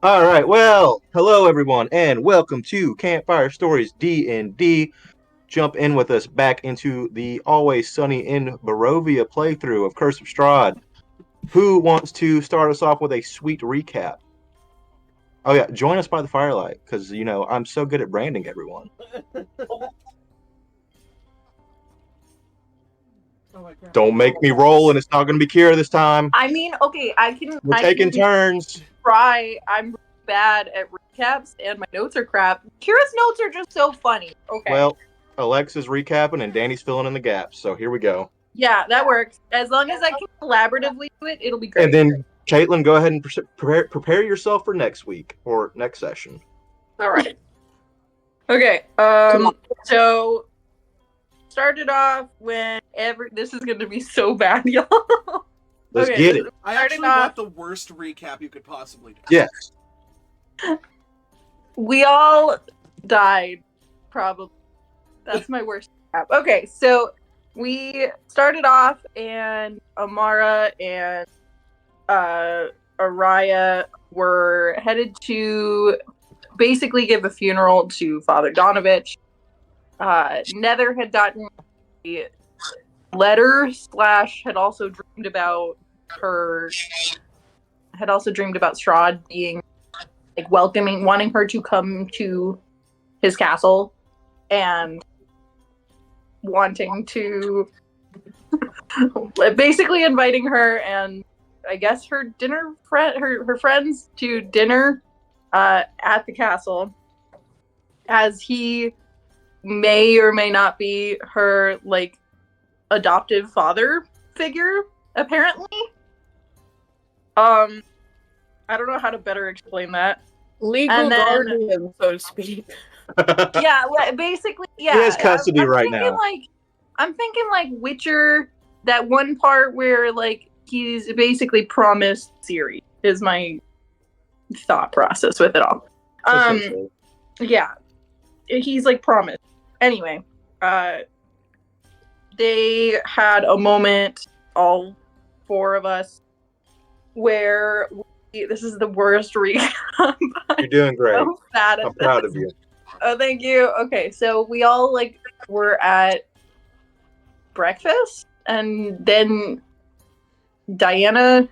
All right, well, hello everyone, and welcome to Campfire Stories D&D. Jump in with us back into the Always Sunny in Barovia playthrough of Curse of Strahd. Who wants to start us off with a sweet recap? Oh yeah, join us by the firelight, because I'm so good at branding everyone. Don't make me roll, and it's not going to be Kira this time. I mean, okay, I can. We're taking turns. Try. I'm bad at recaps, and my notes are crap. Kira's notes are just so funny. Okay. Well, Alexa's recapping, and Danny's filling in the gaps. So here we go. Yeah, that works. As long as I can collaboratively do it, it'll be great. And then, Caitlin, go ahead and prepare yourself for next week or next session. All right. Okay. So started off when this is going to be so bad, y'all. Let's get it. I actually want the worst recap you could possibly do. Yes. We all died, probably. That's my worst recap. Okay, so we started off, and Amara and Araya were headed to basically give a funeral to Father Donovich. Nether had gotten a letter / had also dreamed about Strahd being like wanting her to come to his castle and wanting to basically inviting her and I guess her friends to dinner at the castle, as he may or may not be her like adoptive father figure, apparently. I don't know how to better explain that. Legal guardian, so to speak. Yeah, basically, yeah. He has custody right now. I'm thinking like Witcher, that one part where like he's basically promised Ciri is my thought process with it all. Yeah, he's like promised. Anyway, they had a moment, all four of us, where this is the worst recap. You're doing great. So sad I'm proud of you. Oh, thank you. Okay, so we all like were at breakfast, and then Diana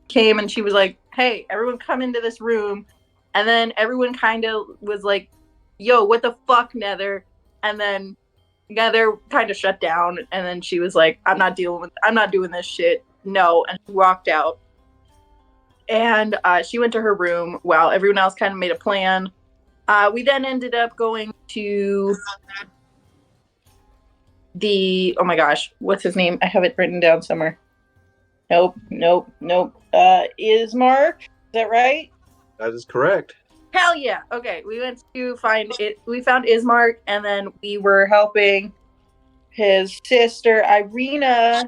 came and she was like, "Hey, everyone come into this room." And then everyone kind of was like, "Yo, what the fuck, Nether?" And then Nether kind of shut down, and then she was like, I'm not doing this shit. No. And she walked out. And she went to her room while everyone else kind of made a plan. We then ended up going to oh my gosh, what's his name? I have it written down somewhere. Nope. Ismark? Is that right? That is correct. Hell yeah. Okay, we went to find it. We found Ismark, and then we were helping his sister, Irina,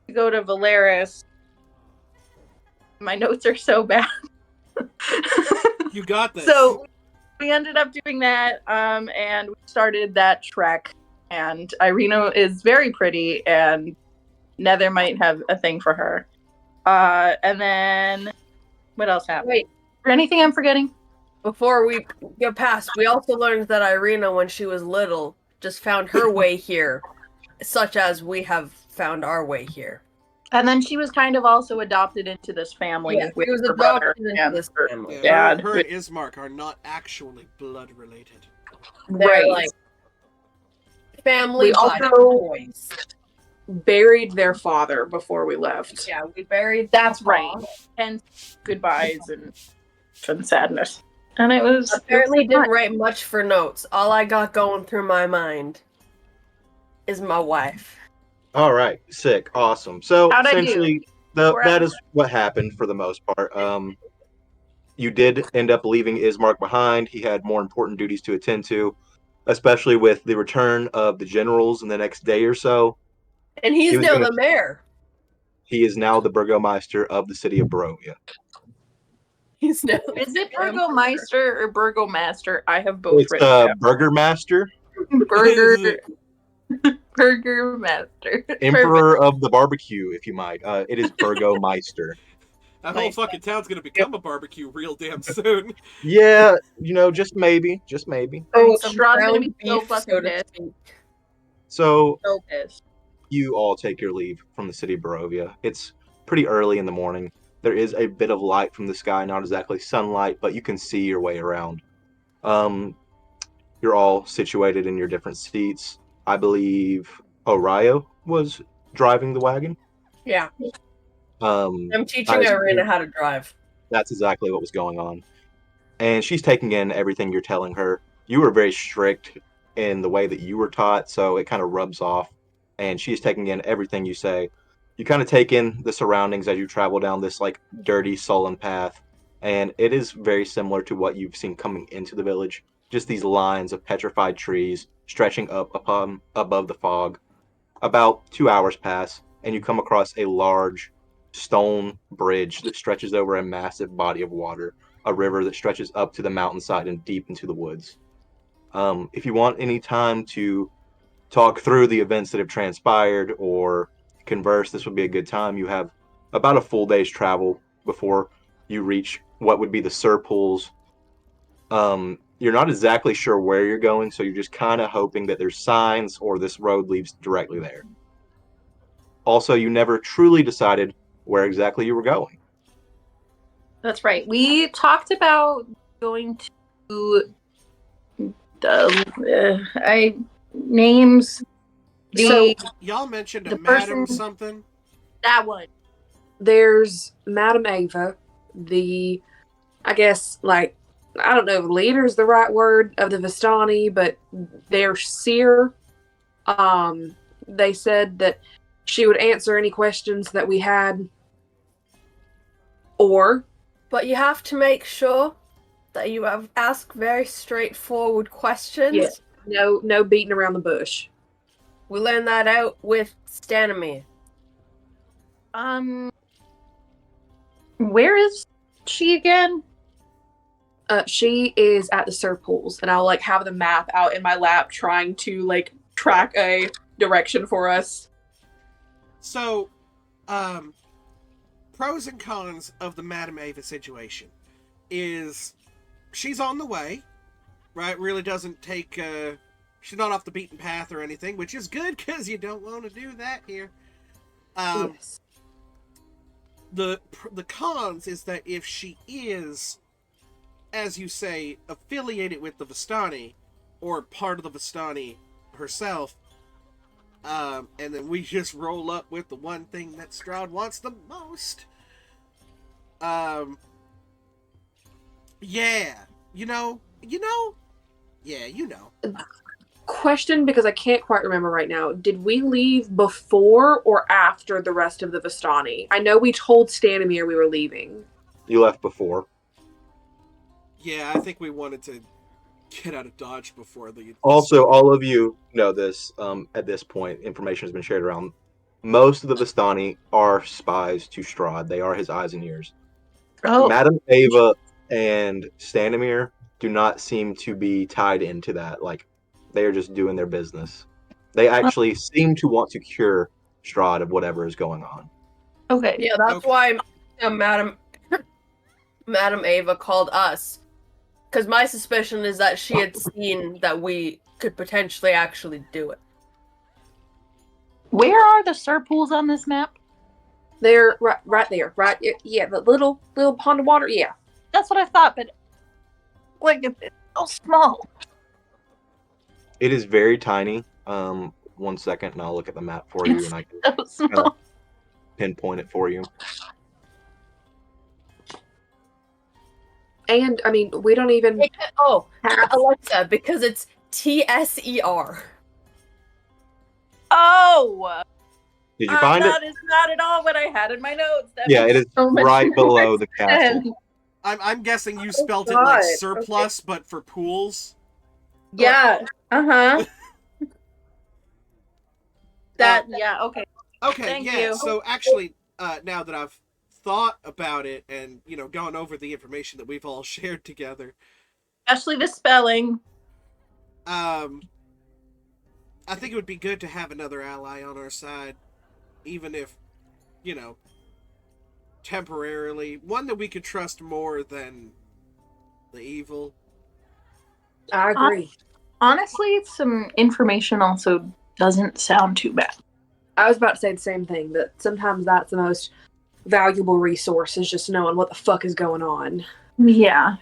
to go to Valeris. My notes are so bad. You got this. So we ended up doing that, and we started that trek. And Irina is very pretty, and Nether might have a thing for her. And then what else happened? Wait, is there anything I'm forgetting? Before we get past, we also learned that Irina, when she was little, just found her way here, such as we have found our way here. And then she was kind of also adopted into this family. Yeah, with she was her adopted brother into and this her family. dad. Her and Ismark are not actually blood related. They're Right. like family We also boys. buried their father before we left. Yeah, we buried. That's right. And goodbyes and sadness. And it was Apparently didn't write much for notes. All I got going through my mind is my wife. All right, sick, awesome. So How'd I do? essentially, that is what happened for the most part. You did end up leaving Ismark behind. He had more important duties to attend to, especially with the return of the generals in the next day or so. And he's He was now gonna- the mayor. He is now the Burgomeister of the city of Barovia. He's now. Is it Burgomeister or Burgomaster? I have both It's written down. Burgermaster, Burgermaster. Emperor of the Barbecue, if you might. It is Burgomeister. That whole fucking town's gonna become a barbecue real damn soon. Yeah, just maybe, just maybe. Oh, Some Strahd's gonna ground be so beef, fucking so to pissed. speak. So So pissed. you all take your leave from the city of Barovia. It's pretty early in the morning. There is a bit of light from the sky, not exactly sunlight, but you can see your way around. Um, you're all situated in your different seats. I believe Orion was driving the wagon. Yeah, I'm I teaching Irina assume how to drive. that's exactly what was going on. And she's taking in everything you're telling her. You were very strict in the way that you were taught, so it kind of rubs off. And she's taking in everything you say. You kind of take in the surroundings as you travel down this like dirty, sullen path, and it is very similar to what you've seen coming into the village. Just these lines of petrified trees stretching up upon above the fog. About 2 hours pass, and you come across a large stone bridge that stretches over a massive body of water, a river that stretches up to the mountainside and deep into the woods. If you want any time to talk through the events that have transpired or converse, this would be a good time. You have about a full day's travel before you reach what would be the Serpools. You're not exactly sure where you're going, so you're just kind of hoping that there's signs or this road leads directly there. Also, you never truly decided where exactly you were going. That's right. We talked about going to the I names So Y'all mentioned a the madam person something. that one. there's Madame Ava, I guess, like, I don't know if leader's the right word of the Vistani, but their seer. They said that she would answer any questions that we had, or But you have to make sure that you ask very straightforward questions. yeah, no beating around the bush. We learned that out with Stanimir. Where is she again? She is at the Serpools, and I'll like have the map out in my lap, trying to like track a direction for us. So, pros and cons of the Madame Ava situation is she's on the way, right? Really doesn't take, she's not off the beaten path or anything, which is good because you don't want to do that here. Yes. The cons is that if she is, as you say, affiliated with the Vistani or part of the Vistani herself, and then we just roll up with the one thing that Strahd wants the most. Yeah, Question, because I can't quite remember right now. Did we leave before or after the rest of the Vistani? I know we told Stanimir we were leaving. You left before. Yeah, I think we wanted to get out of Dodge before the. Also, all of you know this. At this point, information has been shared around. Most of the Vistani are spies to Strahd. They are his eyes and ears. Oh, Madame Ava and Stanimir do not seem to be tied into that. Like, they are just doing their business. They actually seem to want to cure Strahd of whatever is going on. okay. Yeah, that's Okay. why Madam Ava called us. Because my suspicion is that she had seen that we could potentially actually do it. Where are the Serpools on this map? They're right there, right? Yeah, the little pond of water. Yeah. That's what I thought, but like it's so small. It is very tiny. 1 second, and I'll look at the map for you, and I can So small. pinpoint it for you. And I mean, we don't even Oh, have. Alexa, because it's TSER. Oh, Did you find it? that is not at all what I had in my notes. That Yeah, it makes is so much right more below the castle. sense. I'm guessing you spelt it like God. surplus, but for pools. Yeah. Uh-huh. Yeah, okay. Okay, Thank yeah. you. So actually, now that I've thought about it and gone over the information that we've all shared together, Especially the spelling. I think it would be good to have another ally on our side, even if, temporarily. One that we could trust more than the evil. I agree. Honestly, some information also doesn't sound too bad. I was about to say the same thing, that sometimes that's the most valuable resource, is just knowing what the fuck is going on. Yeah.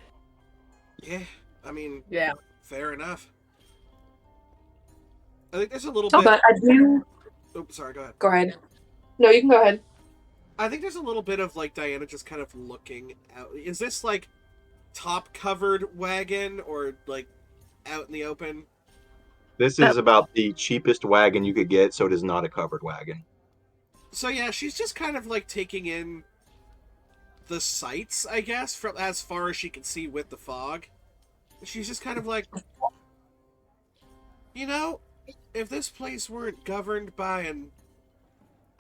Yeah, I mean, Yeah. fair enough. I think there's a little So, bit. But I do. Oh, sorry, go ahead. Go ahead. No, you can go ahead. I think there's a little bit of like Diana just kind of looking out. Is this like top covered wagon or like out in the open? This is about the cheapest wagon you could get, so it is not a covered wagon. So yeah, she's just kind of like taking in the sights, I guess, from as far as she can see with the fog. She's just kind of like, you know, if this place weren't governed by an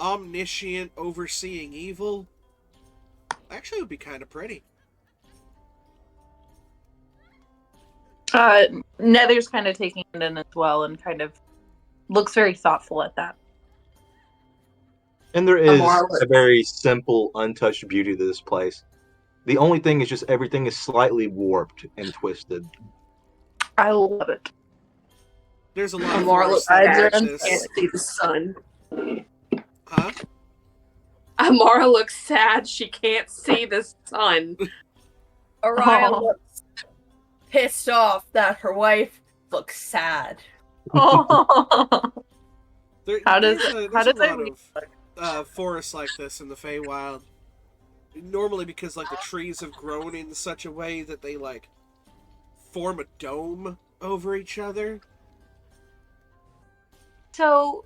omniscient overseeing evil, actually it would be kind of pretty. Nether's kind of taking it in as well and kind of looks very thoughtful at that. And there is Marvelous. a very simple, untouched beauty to this place. The only thing is just everything is slightly warped and twisted. I love it. There's a lot of Amara forest looks that sad. match She this. can't see the sun. Huh? Amara looks sad. She can't see the sun. Araya Oh. looks pissed off that her wife looks sad. Oh. How does There's it- a how does lot it of forests like this in the Feywild. Normally because like the trees have grown in such a way that they like form a dome over each other. So,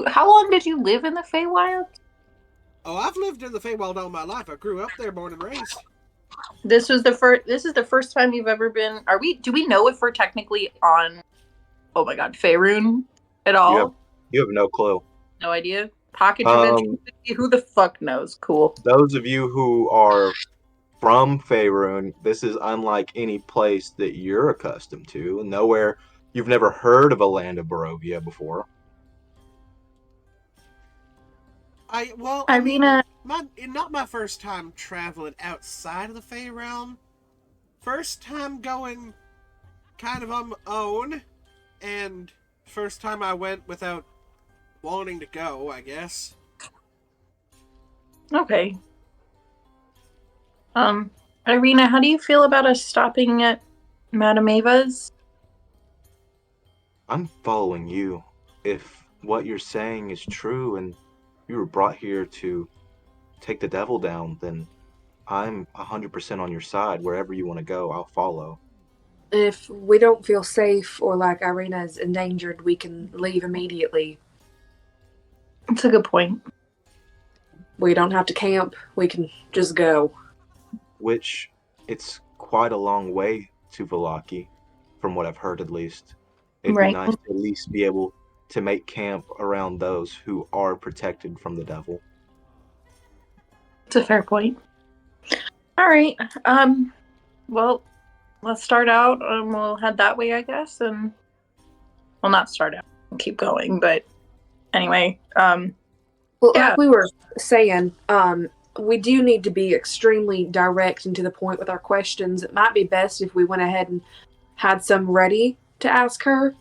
how long did you live in the Feywild? Oh, I've lived in the Feywild all my life. I grew up there, born and raised. This is the first time you've ever been. Do we know if we're technically on, oh my god, Faerun at all? You have no clue. No idea. Pocket dimension. Who the fuck knows? Cool. Those of you who are from Faerun, this is unlike any place that you're accustomed to. Nowhere, you've never heard of a land of Barovia before. I mean, Irina, not my first time traveling outside of the Fey realm. First time going kind of on my own, and first time I went without wanting to go, I guess. okay. Irina, how do you feel about us stopping at Madame Ava's? I'm following you. If what you're saying is true and you were brought here to take the devil down, then I'm 100% on your side. Wherever you want to go, I'll follow. If we don't feel safe or like Irina is endangered, we can leave immediately. That's a good point. We don't have to camp. We can just go. Which, it's quite a long way to Valaki, from what I've heard at least. It'd Right. be nice to at least be able to make camp around those who are protected from the devil. It's a fair point. All right. Well, let's start out. We'll head that way, I guess, and well, not start out. Keep going, but anyway. Well, Yeah. like we were saying, we do need to be extremely direct and to the point with our questions. It might be best if we went ahead and had some ready to ask her.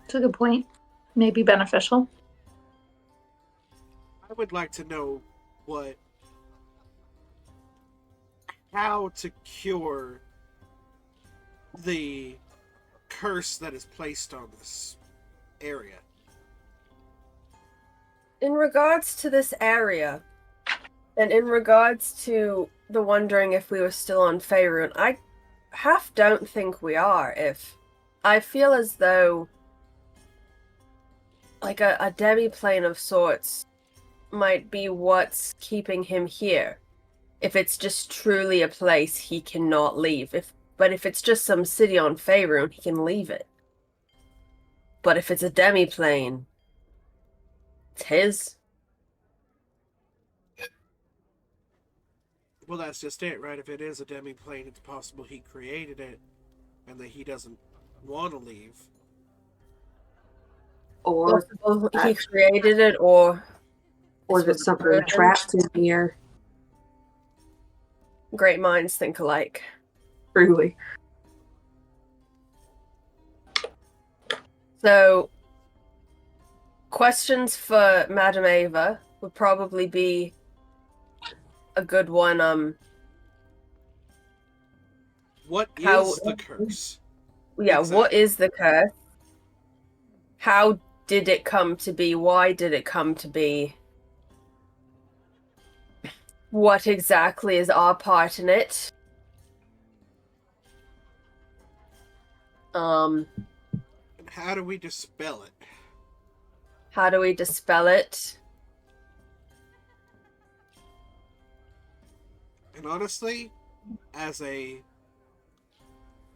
It's a good point. Maybe beneficial. I would like to know how to cure the curse that is placed on this area. In regards to this area, and in regards to the wondering if we were still on Faerun, I half don't think we are. If I feel as though like a demi-plane of sorts might be what's keeping him here. If it's just truly a place he cannot leave. But if it's just some city on Faerun, he can leave it. But if it's a demi-plane, it's his. Well, that's just it, right? If it is a demi-plane, it's possible he created it and that he doesn't want to leave. Or Possible he created it, or Or is it something trapped in here? Great minds think alike. Truly. So, questions for Madame Ava would probably be a good one. What How- is the curse? Yeah, what Exactly. is the curse? How did it come to be? Why did it come to be? What exactly is our part in it? And how do we dispel it? How do we dispel it? And honestly, as a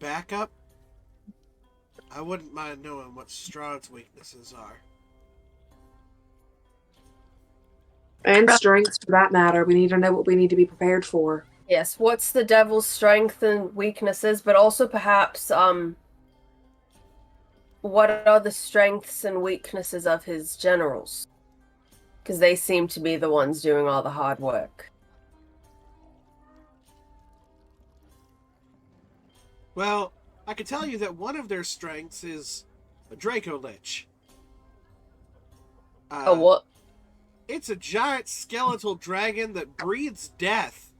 backup, I wouldn't mind knowing what Strahd's weaknesses are. And strengths, for that matter. We need to know what we need to be prepared for. Yes, what's the devil's strength and weaknesses, but also perhaps what are the strengths and weaknesses of his generals? Because they seem to be the ones doing all the hard work. Well, I can tell you that one of their strengths is a Draco Lich. What? It's a giant skeletal dragon that breathes death.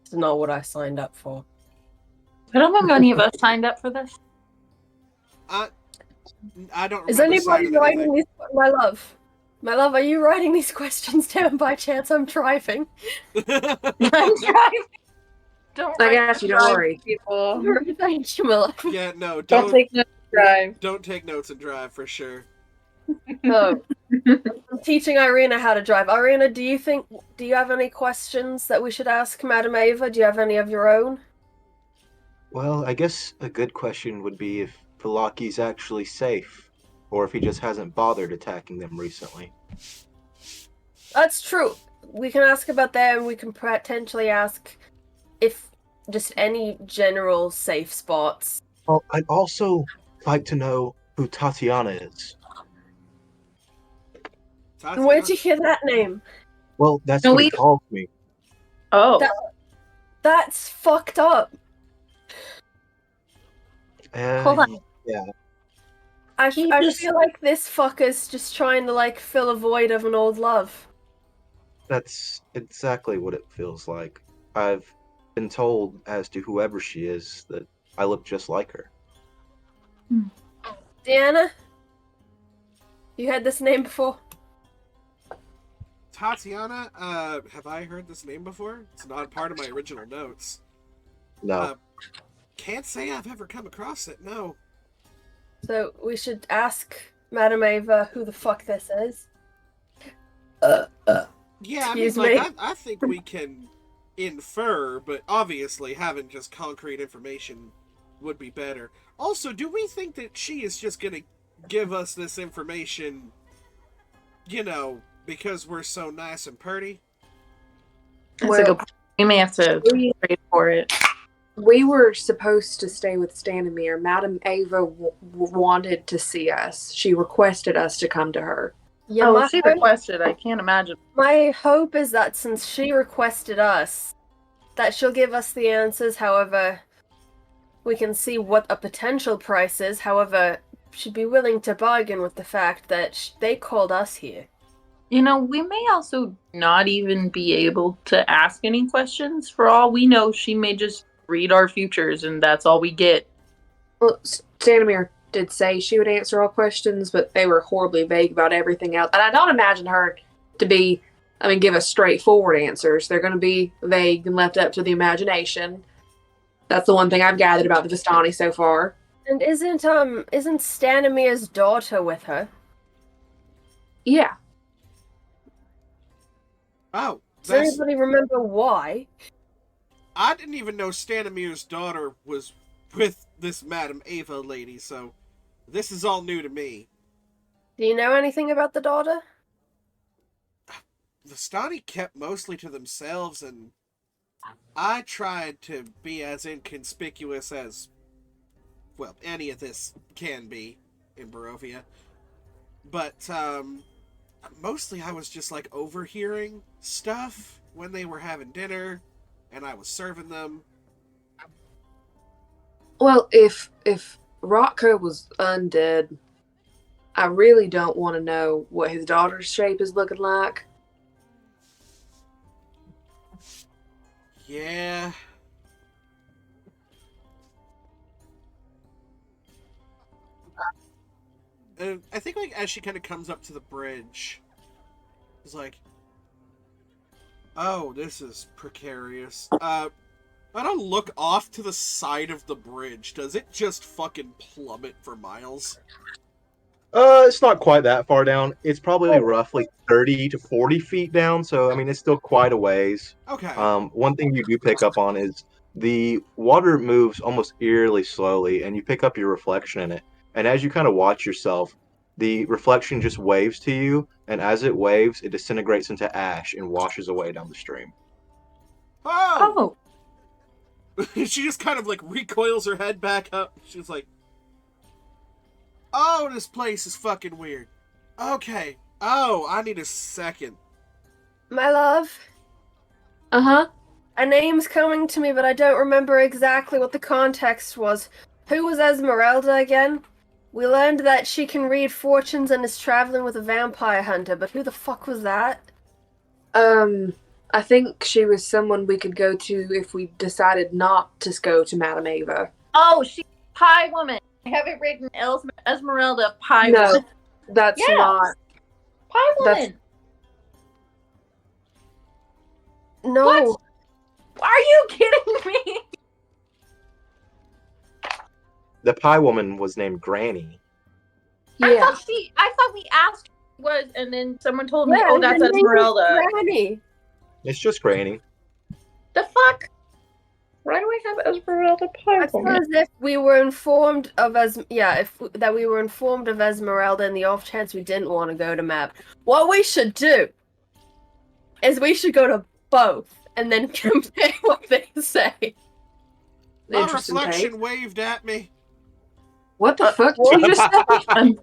It's not what I signed up for. I don't think any of us signed up for this. I don't remember Is anybody signing writing anything. these? My love, are you writing these questions down by chance? I'm driving. I'm driving. Don't I write got you, don't drive, worry. people. Thank you, my love. Yeah, no, Don't take notes. Drive. don't take notes and drive for sure. So, I'm teaching Irina how to drive. Irina, do you have any questions that we should ask Madame Ava? Do you have any of your own? Well, I guess a good question would be if Palaki's actually safe, or if he just hasn't bothered attacking them recently. That's true. We can ask about that, and we can potentially ask if just any general safe spots. Well, I'd also like to know who Tatiana is. Tatiana? Where'd you hear that name? Well, that's No, what he we- calls me. Oh. That's fucked up. Hold on. Yeah. I He feel just- like this fucker's just trying to like fill a void of an old love. That's exactly what it feels like. I've been told, as to whoever she is, that I look just like her. Deanna? You had this name before? Tatiana, have I heard this name before? It's not part of my original notes. No. Can't say I've ever come across it, no. So we should ask Madame Ava who the fuck this is. Yeah, Excuse I mean, me. like, I think we can infer, but obviously having just concrete information would be better. Also, do we think that she is just gonna give us this information, you know, because we're so nice and pretty? That's Well, a good point. We may have to pray for it. We were supposed to stay with Stanimir. Madame Ava wanted to see us. She requested us to come to her. Yeah, Oh, she requested. I can't imagine. my hope is that since she requested us, that she'll give us the answers. However, we can see what a potential price is. However, she'd be willing to bargain with the fact that they called us here. You know, we may also not even be able to ask any questions. For all we know, she may just read our futures and that's all we get. Well, Stanimir did say she would answer all questions, but they were horribly vague about everything else. And I don't imagine her to give us straightforward answers. They're going to be vague and left up to the imagination. That's the one thing I've gathered about the Vistani so far. And isn't Stanimir's daughter with her? Yeah. Oh, Does anybody remember why? I didn't even know Stanimir's daughter was with this Madame Ava lady, so this is all new to me. Do you know anything about the daughter? The Stani kept mostly to themselves, and I tried to be as inconspicuous as, well, any of this can be in Barovia. But, Mostly I was just like overhearing stuff when they were having dinner and I was serving them. Well, if Rocco was undead, I really don't want to know what his daughter's shape is looking like. Yeah. And I think like as she kind of comes up to the bridge, it's like, oh, this is precarious. I don't look off to the side of the bridge. Does it just fucking plummet for miles? It's not quite that far down. It's probably roughly 30 to 40 feet down, so I mean it's still quite a ways. Okay. One thing you do pick up on is the water moves almost eerily slowly, and you pick up your reflection in it. And as you kind of watch yourself, the reflection just waves to you, and as it waves, it disintegrates into ash and washes away down the stream. Oh! Oh, She just kind of like recoils her head back up. She's like, oh, this place is fucking weird. Okay. Oh, I need a second. My love, Uh-huh. a name's coming to me, but I don't remember exactly what the context was. Who was Esmeralda again? We learned that she can read fortunes and is traveling with a vampire hunter, but who the fuck was that? I think she was someone we could go to if we decided not to go to Madame Ava. oh, she's Pie Woman. I have it written Esmeralda Pie No, Woman. that's Yes. not. Pie That's- Woman. No. What? Are you kidding me? The pie woman was named Granny. Yeah. I thought we asked who it was, and then someone told me, Yeah, oh, that's her name is Esmeralda. Granny. It's just Granny. The fuck? Why do I have Esmeralda Pie I Woman? suppose if we were informed of that we were informed of Esmeralda in the off chance we didn't want to go to Map, what we should do is we should go to both and then compare what they say. My Interesting reflection take. waved at me. What the fuck did you just say? I'm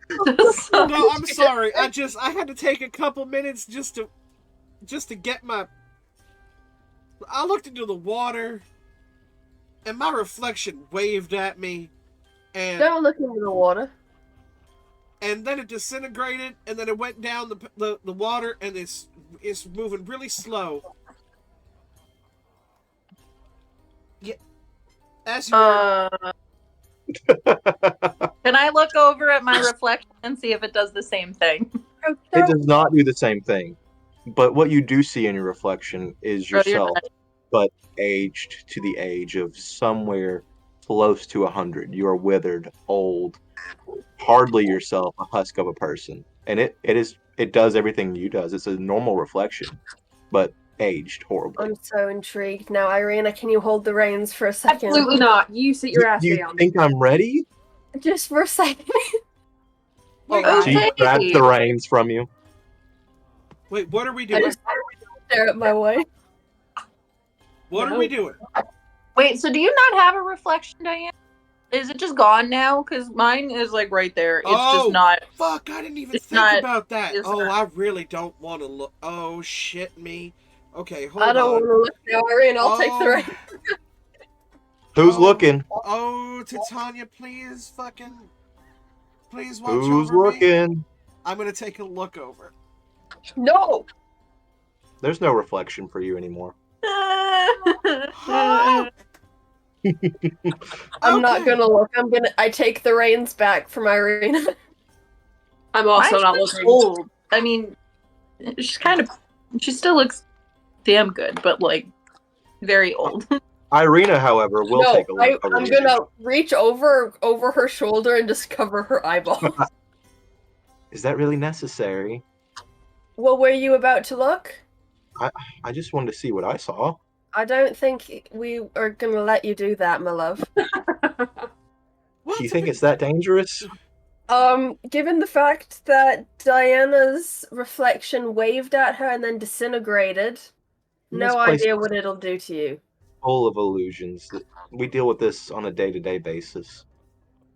so No, I'm sorry. I had to take a couple minutes just to get my. I looked into the water, and my reflection waved at me, and Don't look into the water. then it disintegrated, and then it went down the water, and it's moving really slow. Yeah, as you were, Can I look over at my reflection and see if it does the same thing? It does not do the same thing. But what you do see in your reflection is Oh, you're yourself, but aged to the age of somewhere close to 100. You are withered, old, hardly yourself, a husk of a person. And it does everything you does. It's a normal reflection, but aged horribly. I'm so intrigued. Now, Irina, can you hold the reins for a second? Absolutely not. You sit your ass Do you down. think I'm ready? Just for a second. wait, Oh, She Okay. grabs the reins from you. wait, what are we I doing? just stare at my wife. What are we doing? Wait, so do you not have a reflection, Diane? Is it just gone now? Because mine is like right there. It's Oh, just not. Fuck, I didn't even It's think not- about that. it's Oh, not. I really don't want to look. Oh, shit me. Okay, hold I don't want on. to look now, Irina. I'll take the Oh. reins. Who's Oh. looking? Oh, Titania, please please watch Who's over me. looking? I'm gonna take a look over. No! There's no reflection for you anymore. Oh, I'm not okay. gonna look. I take the reins back from Irina. I'm also Mine's not just looking. old. I mean, she still looks damn good, but like very old. Irina, however, will No, take a look over I'm the gonna reach over her shoulder and just cover her eyeball. Is that really necessary? Well, were you about to look? I just wanted to see what I saw. I don't think we are gonna let you do that, my love. What's Do you a think big- it's that dangerous? Given the fact that Diana's reflection waved at her and then disintegrated, no This place idea is what it'll do to you. full of illusions. We deal with this on a day-to-day basis.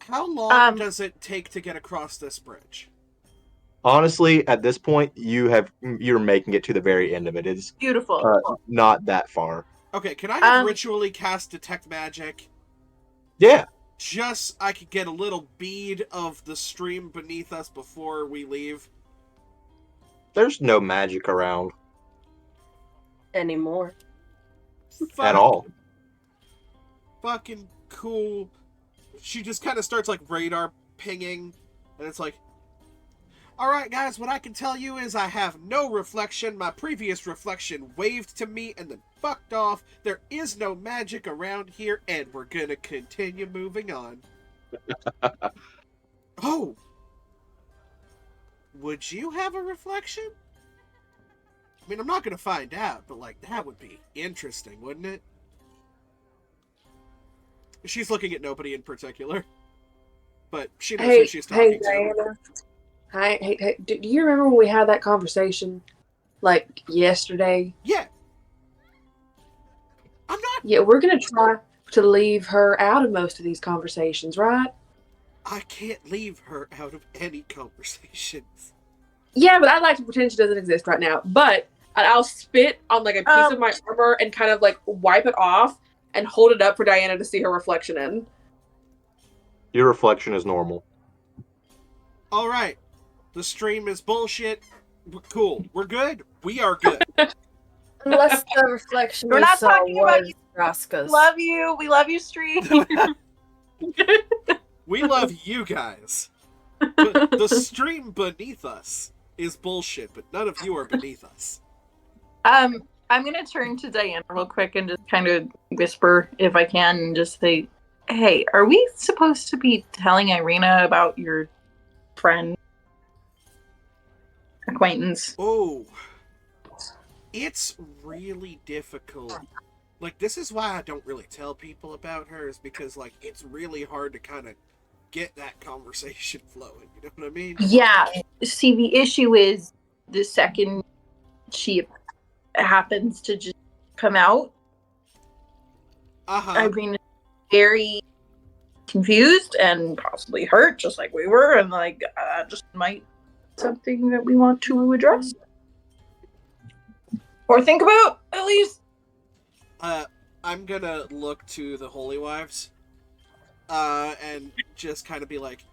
How long Um, does it take to get across this bridge? Honestly, at this point, you're making it to the very end of it. It's Beautiful. not that far. Okay, can I have Um, ritually cast detect magic? Yeah, Just I could get a little bead of the stream beneath us before we leave. there's no magic around Anymore. at Fuck. all. Fucking cool. She just kind of starts like radar pinging, and it's like, alright, guys, what I can tell you is I have no reflection. My previous reflection waved to me and then fucked off. There is no magic around here, and we're gonna continue moving on. Oh! Would you have a reflection? I mean, I'm not gonna find out, but like, that would be interesting, wouldn't it? She's looking at nobody in particular, but she knows who she's talking to. Diana. Hey, do you remember when we had that conversation, like, yesterday? Yeah. I'm not. Yeah, we're gonna try to leave her out of most of these conversations, right? I can't leave her out of any conversations. Yeah, but I'd like to pretend she doesn't exist right now. But I'll spit on, like, a piece of my armor and kind of, like, wipe it off and hold it up for Diana to see her reflection in. Your reflection is normal. Alright. The stream is bullshit. Cool. We're good. We are good. Unless the reflection We're we not saw talking about was you. Raskas. Love you. We love you, Street. We love you guys. But the stream beneath us is bullshit, but none of you are beneath us. I'm gonna turn to Diana real quick and just kind of whisper, if I can, and just say, "Hey, are we supposed to be telling Irina about your friend, acquaintance?" Oh. It's really difficult. Like, this is why I don't really tell people about her, is because, like, it's really hard to kind of get that conversation flowing. You know what I mean? Yeah. See, the issue is the second she happens to just come out, Uh-huh. Irina is very confused and possibly hurt, just like we were, and like just might something that we want to address or think about at least. I'm gonna look to the Holy Wives, and just kind of be like,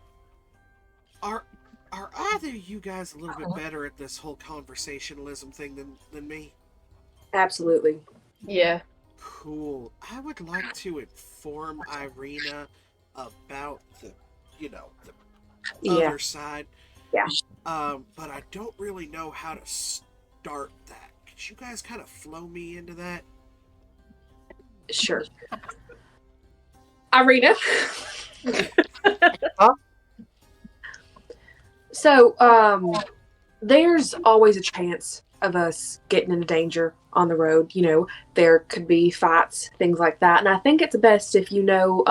are either of you guys a little bit better at this whole conversationalism thing than me? Absolutely. Yeah. Cool. I would like to inform Irina about the Yeah. other side. Yeah. But I don't really know how to start that. Could you guys kind of flow me into that? Sure. Irina. Huh? So, there's always a chance of us getting into danger on the road. You know, there could be fights, things like that. And I think it's best if you know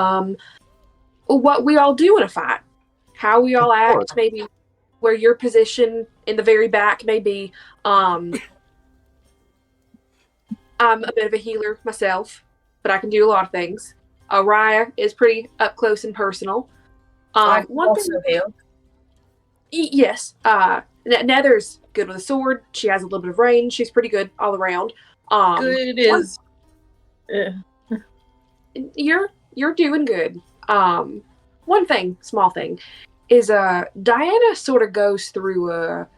what we all do in a fight, how we all act, maybe where your position in the very back may be. I'm a bit of a healer myself, but I can do a lot of things. Raya is pretty up close and personal. I can One also thing, heal. yes. Nether's good with a sword. She has a little bit of range. She's pretty good all around. Good is You're doing good. One thing, small thing, is Diana sort of goes through a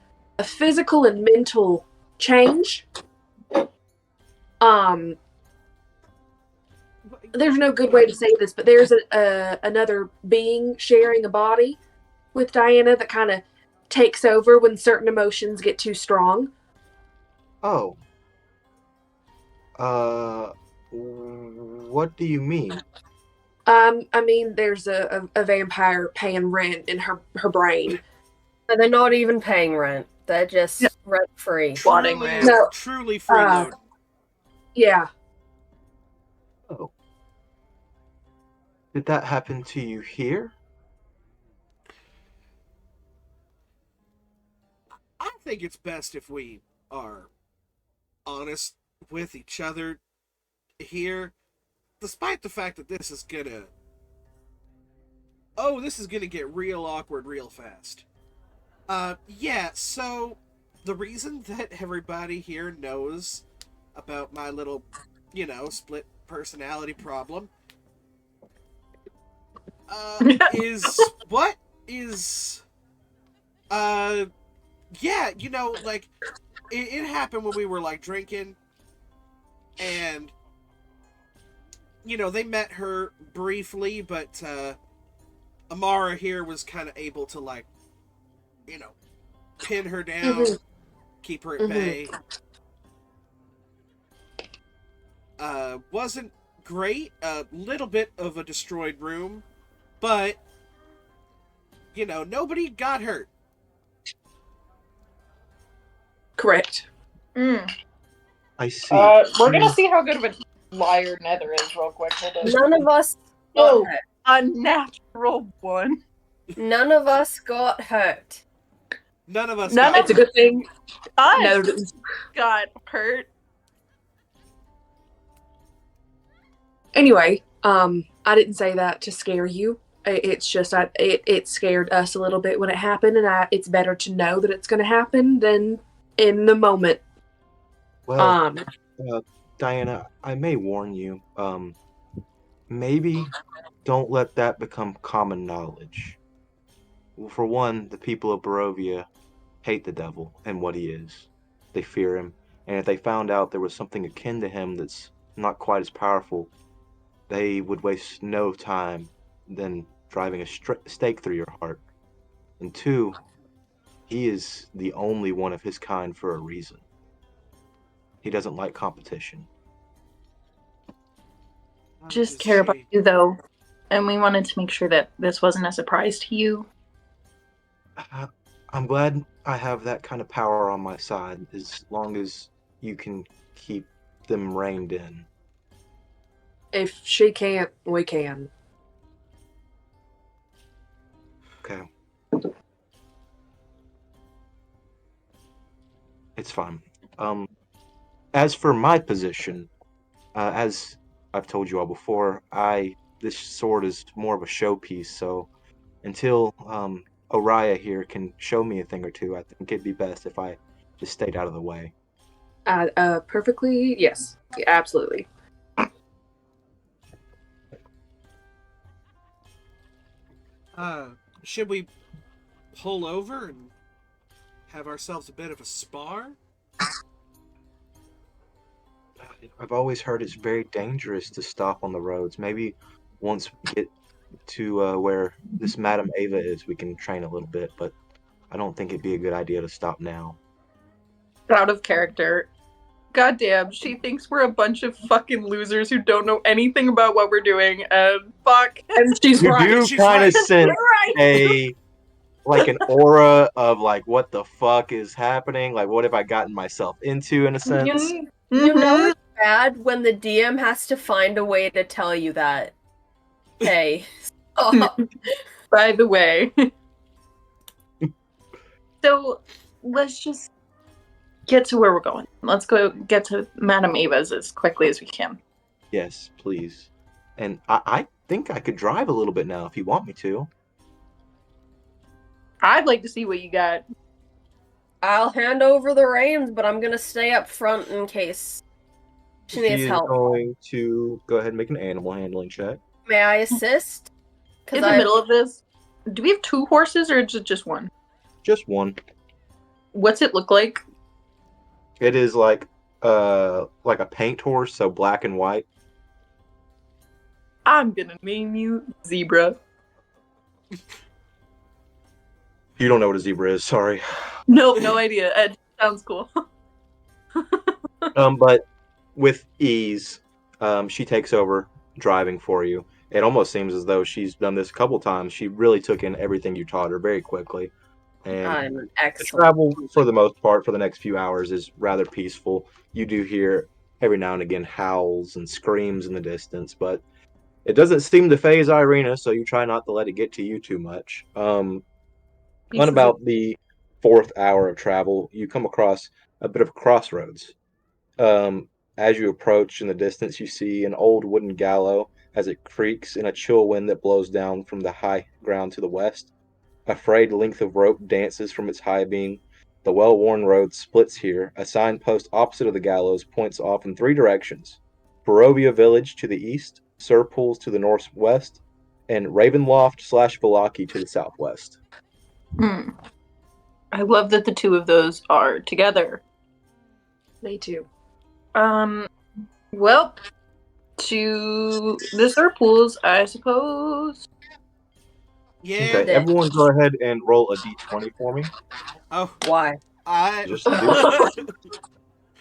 physical and mental change. There's no good way to say this, but there's another being sharing a body with Diana that kind of takes over when certain emotions get too strong. Oh. What do you mean? I mean, there's a vampire paying rent in her brain. And they're not even paying rent. They're just rent free. Plotting Truly, rant. No, truly freeload. Yeah. Oh. Did that happen to you here? I think it's best if we are honest with each other here, despite the fact that this is gonna get real awkward real fast. Yeah, so the reason that everybody here knows about my little, split personality problem, is what is, uh, yeah, like, it happened when we were, like, drinking, and, they met her briefly, but, Amara here was kind of able to, like, you know, pin her down, keep her at bay. Wasn't great. A little bit of a destroyed room, but nobody got hurt. Correct. Mm. I see. We're gonna see how good of a liar Nether is real quick. Hold on. None of us got Oh, hurt. a natural one. None of us got hurt. None of us None got of It's a good thing. us No, got hurt. anyway, I didn't say that to scare you. It's just it scared us a little bit when it happened, and it's better to know that it's going to happen than in the moment. Well, Diana, I may warn you. Maybe don't let that become common knowledge. Well, for one, the people of Barovia hate the devil and what he is. They fear him, and if they found out there was something akin to him that's not quite as powerful, they would waste no time than driving a stake through your heart. And two, he is the only one of his kind for a reason. He doesn't like competition. Just care about you though, and we wanted to make sure that this wasn't a surprise to you. I'm glad I have that kind of power on my side, as long as you can keep them reined in. If she can't, we can. Okay. It's fine. As for my position, as I've told you all before, this sword is more of a showpiece. So until Oriah here can show me a thing or two, I think it'd be best if I just stayed out of the way. Perfectly, yes, absolutely. Should we pull over and have ourselves a bit of a spar? I've always heard it's very dangerous to stop on the roads. Maybe once we get to where this Madame Ava is, we can train a little bit, but I don't think it'd be a good idea to stop now. Out of character. Goddamn, she thinks we're a bunch of fucking losers who don't know anything about what we're doing, and fuck. And she's You right. do She's kind of right. sense Right. an aura of like, what the fuck is happening? Like, what have I gotten myself into, in a sense? You know it's bad when the DM has to find a way to tell you that. Hey, stop. By the way. So, let's just get to where we're going. Let's go get to Madame Ava's as quickly as we can. Yes, please. And I think I could drive a little bit now if you want me to. I'd like to see what you got. I'll hand over the reins, but I'm gonna stay up front in case she needs is help. going to go ahead and make an animal handling check. May I assist? In the middle of this, do we have two horses or just one? Just one. What's it look like? It is like a paint horse, so black and white. I'm gonna name you Zebra. You don't know what a zebra is, sorry. Nope, no idea. It sounds cool. But with ease, she takes over driving for you. It almost seems as though she's done this a couple times. She really took in everything you taught her very quickly. And I'm the excellent. travel, for the most part, for the next few hours is rather peaceful. You do hear every now and again howls and screams in the distance, but it doesn't seem to phase Irina, so you try not to let it get to you too much. On about the fourth hour of travel, you come across a bit of a crossroads. As you approach in the distance, you see an old wooden gallows as it creaks in a chill wind that blows down from the high ground to the west. A frayed length of rope dances from its high beam. The well-worn road splits here. A signpost opposite of the gallows points off in three directions: Barovia Village to the east, Surpools to the northwest, and Ravenloft/Valaki to the southwest. Hmm. I love that the two of those are together. Me too. Well, to the Surpools, I suppose. Yeah. Okay, That- everyone go ahead and roll a d20 for me. Oh, Why? I. Just do it. Did you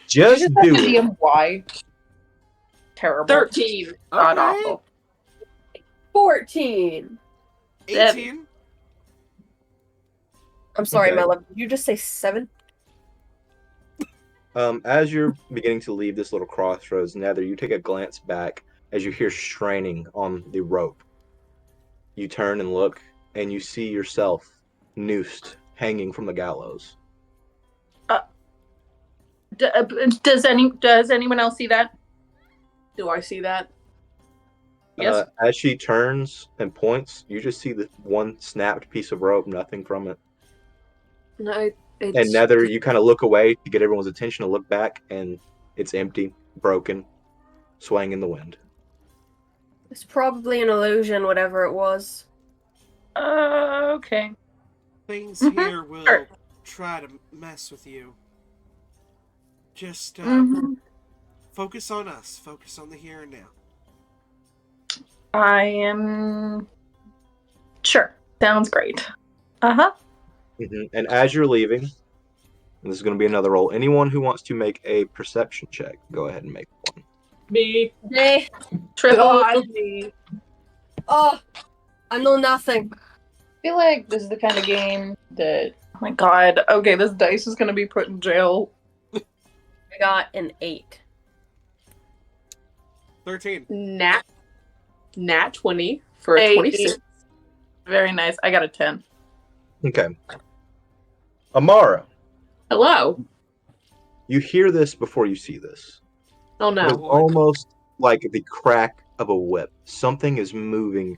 Just just have do it. DMY? Terrible. 13. God Okay. awful. 14. 18. I'm sorry, Okay. my love. Did you just say 7? As you're beginning to leave this little crossroads, Nether, you take a glance back as you hear straining on the rope. You turn and look, and you see yourself noosed, hanging from the gallows. Does anyone else see that? Do I see that? Yes. As she turns and points, you just see the one snapped piece of rope, nothing from it. No, it's And Nether, you kind of look away to get everyone's attention to look back, and it's empty, broken, swaying in the wind. It's probably an illusion, whatever it was. Okay. Things Mhm. here will Sure. try to mess with you. Just focus on us. Focus on the here and now. I am sure. Sounds great. Uh-huh. And as you're leaving, and this is going to be another roll, anyone who wants to make a perception check, go ahead and make one. me. They. Triple. I God, me. Oh, I know nothing. feel like this is the kind of game that, oh my god. Okay, this dice is gonna be put in jail. I got an 8. 13. Nat 20 for a Eight. 26. Very nice. I got a 10. Okay. Amara, Hello. you hear this before you see this. Oh It is no. boy. almost like the crack of a whip. Something is moving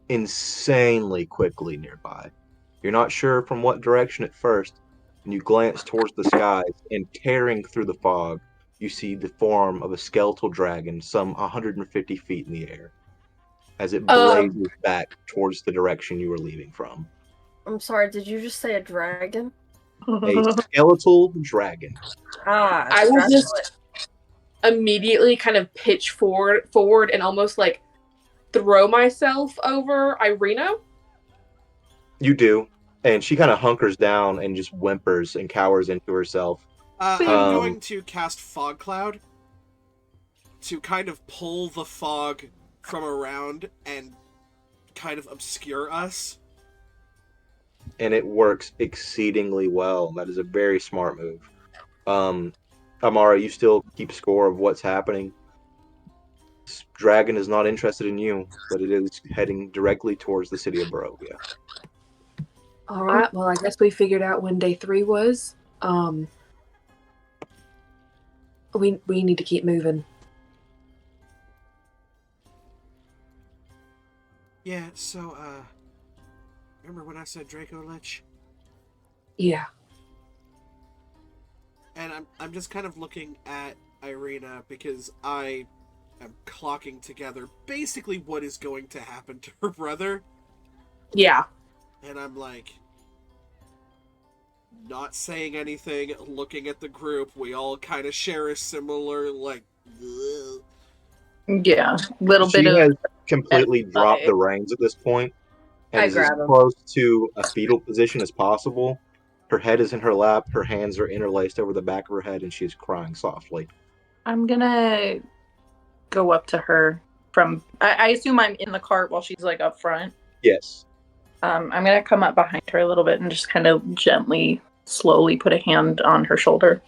insanely quickly nearby. You're not sure from what direction at first, and you glance towards the skies, and tearing through the fog, you see the form of a skeletal dragon some 150 feet in the air as it blazes back towards the direction you were leaving from. I'm sorry, did you just say a dragon? A skeletal dragon. Ah, I will that's just immediately kind of pitch forward and almost like throw myself over Irina. You do. And she kind of hunkers down and just whimpers and cowers into herself. I'm Um, going to cast Fog Cloud to kind of pull the fog from around and kind of obscure us. And it works exceedingly well. That is a very smart move. Amara, you still keep score of what's happening. This dragon is not interested in you, but it is heading directly towards the city of Barovia. All right. Well, I guess we figured out when day 3 was. We need to keep moving. Yeah, so, remember when I said Draco Lich? Yeah. And I'm just kind of looking at Irina because I am clocking together basically what is going to happen to her brother. Yeah. And I'm like, not saying anything, looking at the group. We all kind of share a similar, like, ugh. Yeah. Little She bit has of completely dropped the reins at this point and I is as grab him. close to a fetal position as possible. Her head is in her lap, her hands are interlaced over the back of her head, and she is crying softly. I'm gonna go up to her from I assume I'm in the cart while she's like up front. Yes. I'm gonna come up behind her a little bit and just kind of gently, slowly put a hand on her shoulder.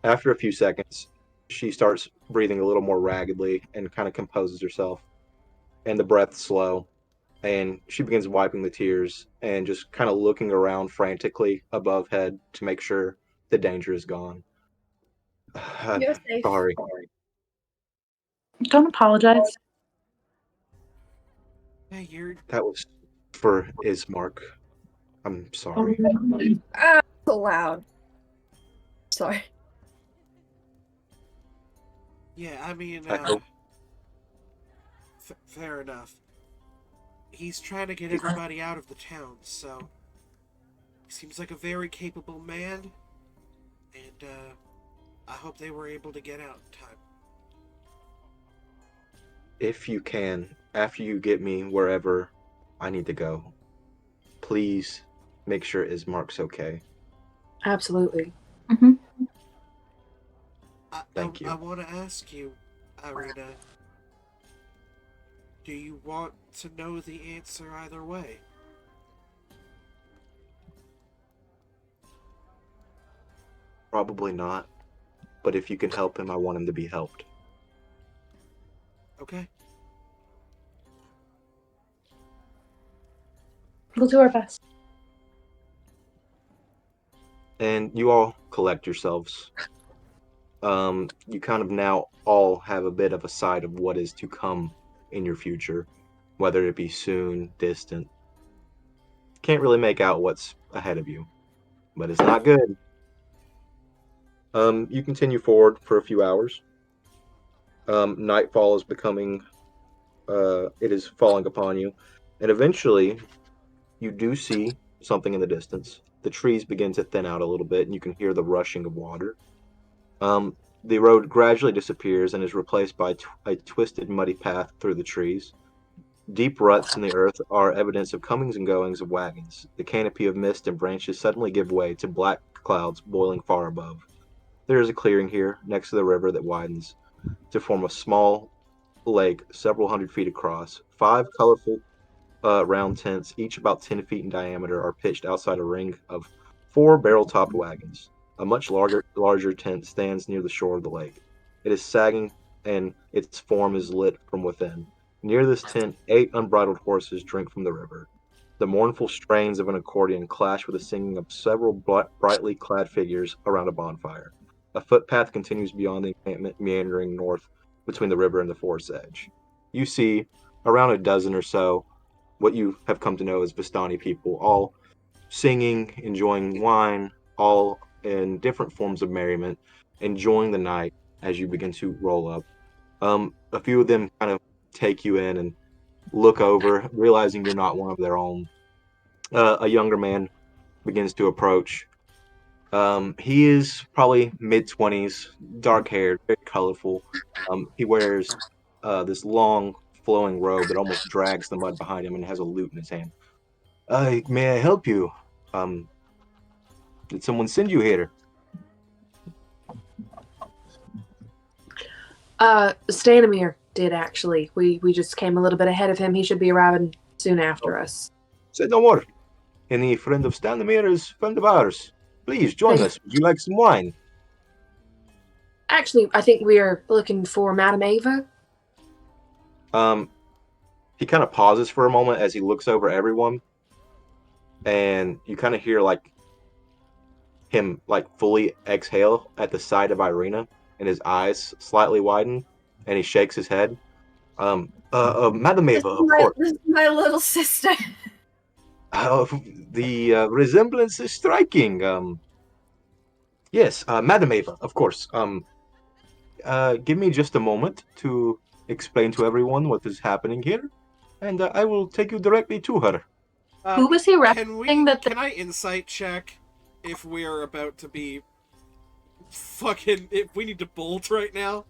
After a few seconds, she starts breathing a little more raggedly and kind of composes herself, and the breath slow. And she begins wiping the tears and just kind of looking around frantically above head to make sure the danger is gone. You're safe. Sorry. Don't apologize. Hey, you're That was for Ismark. I'm sorry. So loud. Sorry. Yeah, I mean, I hope fair enough. He's trying to get everybody out of the town, so he seems like a very capable man, and I hope they were able to get out in time. if you can, after you get me wherever I need to go, please make sure Ismark's okay. Absolutely. Mm-hmm. Thank you. I want to ask you, Irina, do you want to know the answer either way? Probably not, but if you can help him, I want him to be helped. Okay. We'll do our best. And you all collect yourselves. You kind of now all have a bit of a sight of what is to come in your future, whether it be soon, distant. Can't really make out what's ahead of you, but it's not good. You continue forward for a few hours. Nightfall is becoming, it is falling upon you, and eventually you do see something in the distance. The trees begin to thin out a little bit, and you can hear the rushing of water. Um, the road gradually disappears and is replaced by a twisted, muddy path through the trees. Deep ruts in the earth are evidence of comings and goings of wagons. The canopy of mist and branches suddenly give way to black clouds boiling far above. There is a clearing here, next to the river that widens to form a small lake several hundred feet across. Five colorful round tents, each about 10 feet in diameter, are pitched outside a ring of four barrel-topped wagons. A much larger tent stands near the shore of the lake. It is sagging, and its form is lit from within. Near this tent, 8 unbridled horses drink from the river. The mournful strains of an accordion clash with the singing of several brightly clad figures around a bonfire. A footpath continues beyond the encampment, meandering north between the river and the forest's edge. You see around a dozen or so what you have come to know as Vistani people, all singing, enjoying wine, all in different forms of merriment, enjoying the night as you begin to roll up. A few of them kind of take you in and look over, realizing you're not one of their own. A younger man begins to approach. He is probably mid-20s, dark haired, very colorful. He wears this long, flowing robe that almost drags the mud behind him and has a lute in his hand. May I help you? Um, did someone send you here? Stanimir did actually. We just came a little bit ahead of him. He should be arriving soon after us. Say no more. Any friend of Stanimir is friend of ours. Please join us. Would you like some wine? Actually, I think we're looking for Madame Ava. He kind of pauses for a moment as he looks over everyone, and you kind of hear like him like fully exhale at the sight of Irina, and his eyes slightly widen, and he shakes his head. Madam Ava, of course. This is my little sister. The resemblance is striking. Yes, Madam Ava, of course. Give me just a moment to explain to everyone what is happening here, and I will take you directly to her. Who was he Can referencing that? Can I insight check if we're about to be fucking? If we need to bolt right now?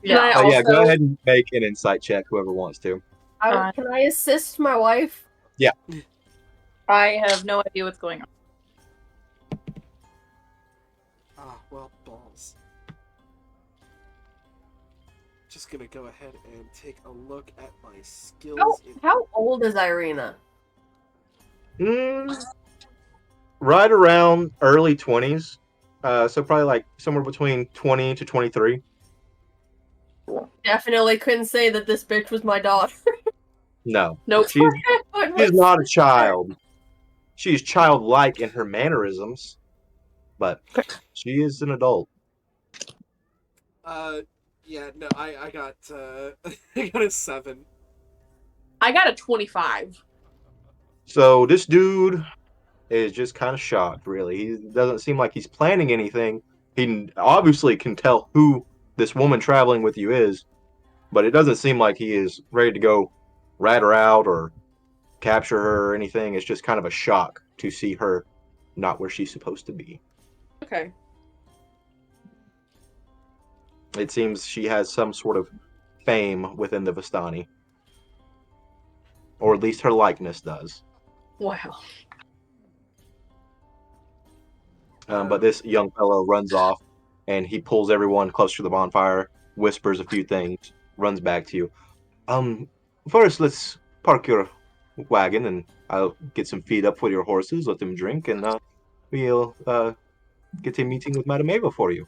Yeah. Yeah, go ahead and make an insight check, whoever wants to. Can I assist my wife? Yeah. I have no idea what's going on. Ah, well, balls. Just gonna go ahead and take a look at my skills. How old is Irina? Right around early 20s. So probably like somewhere between 20 to 23. Definitely couldn't say that this bitch was my daughter. No. Nope. She's not a child. She's childlike in her mannerisms, but she is an adult. Yeah, no, I got I got a 7. I got a 25. So this dude is just kind of shocked, really. He doesn't seem like he's planning anything. He obviously can tell who this woman traveling with you is, but it doesn't seem like he is ready to go rat her out or capture her or anything. It's just kind of a shock to see her not where she's supposed to be. Okay. It seems she has some sort of fame within the Vistani, or at least her likeness does. Wow. But this young fellow runs off and he pulls everyone close to the bonfire, whispers a few things, runs back to you. Um, First, let's park your wagon and I'll get some feed up for your horses, let them drink, and we'll get a meeting with Madame Ava for you.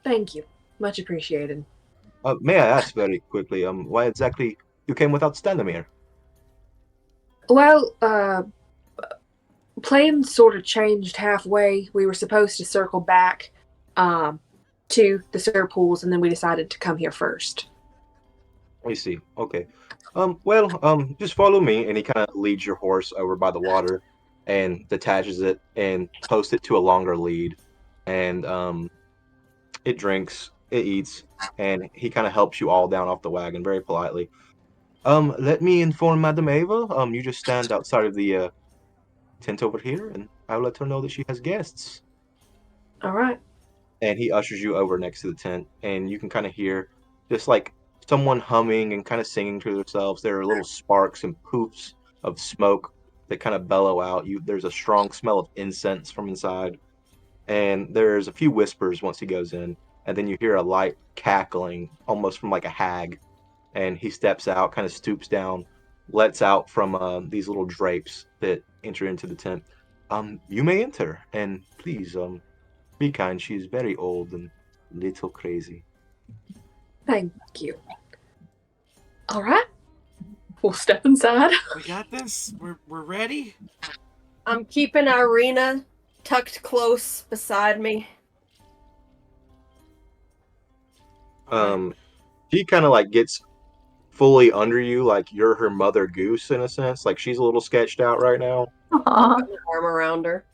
Thank you. Much appreciated. May I ask very quickly, why exactly you came without Stanimir? Well, plans sort of changed halfway. We were supposed to circle back to the Sir Pools, and then we decided to come here first. I see. Okay. Well, just follow me, and he kind of leads your horse over by the water, and detaches it and posts it to a longer lead, and it drinks, it eats, and he kind of helps you all down off the wagon very politely. Let me inform Madame Ava. You just stand outside of the tent over here, and I'll let her know that she has guests. All right. And he ushers you over next to the tent, and you can kind of hear just like someone humming and kind of singing to themselves. There are little sparks and poofs of smoke that kind of bellow out. There's a strong smell of incense from inside, and there's a few whispers once he goes in, and then you hear a light cackling, almost from like a hag. And he steps out, kind of stoops down, lets out from these little drapes that enter into the tent. You may enter, and please, be kind. She's very old and little crazy. Thank you. All right. We'll step inside. We got this. We're ready. I'm keeping Irina tucked close beside me. All right. She kind of like gets fully under you, like you're her mother goose in a sense. Like she's a little sketched out right now. Aw. Got my arm around her.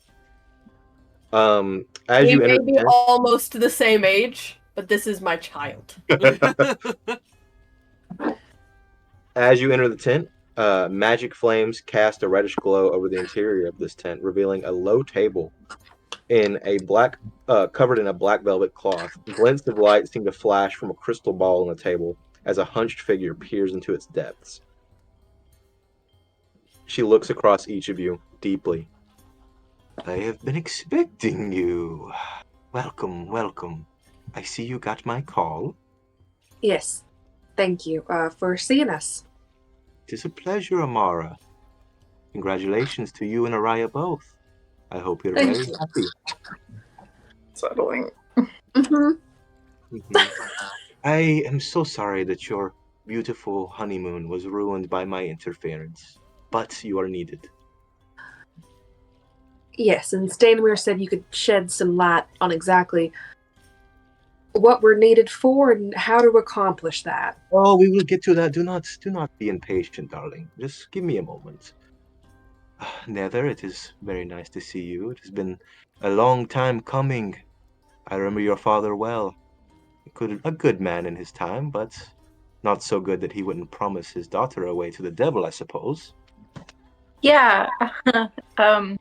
As We you may enter be almost the same age, but this is my child. as you enter the tent, magic flames cast a reddish glow over the interior of this tent, revealing a low table in a black, covered in a black velvet cloth. Glints of light seem to flash from a crystal ball on the table as a hunched figure peers into its depths. She looks across each of you deeply. I have been expecting you. Welcome, welcome. I see you got my call. Yes. Thank you for seeing us. It is a pleasure, Amara. Congratulations to you and Araya both. I hope you're Thank very you. happy. Settling. Mm-hmm. Mhm. I am so sorry that your beautiful honeymoon was ruined by my interference, but you are needed. Yes, and Stanimir said you could shed some light on exactly what we're needed for and how to accomplish that. Oh, we will get to that. Do not be impatient, darling. Just give me a moment. Nether, it is very nice to see you. It has been a long time coming. I remember your father well. A good man in his time, but not so good that he wouldn't promise his daughter away to the devil, I suppose. Yeah. um,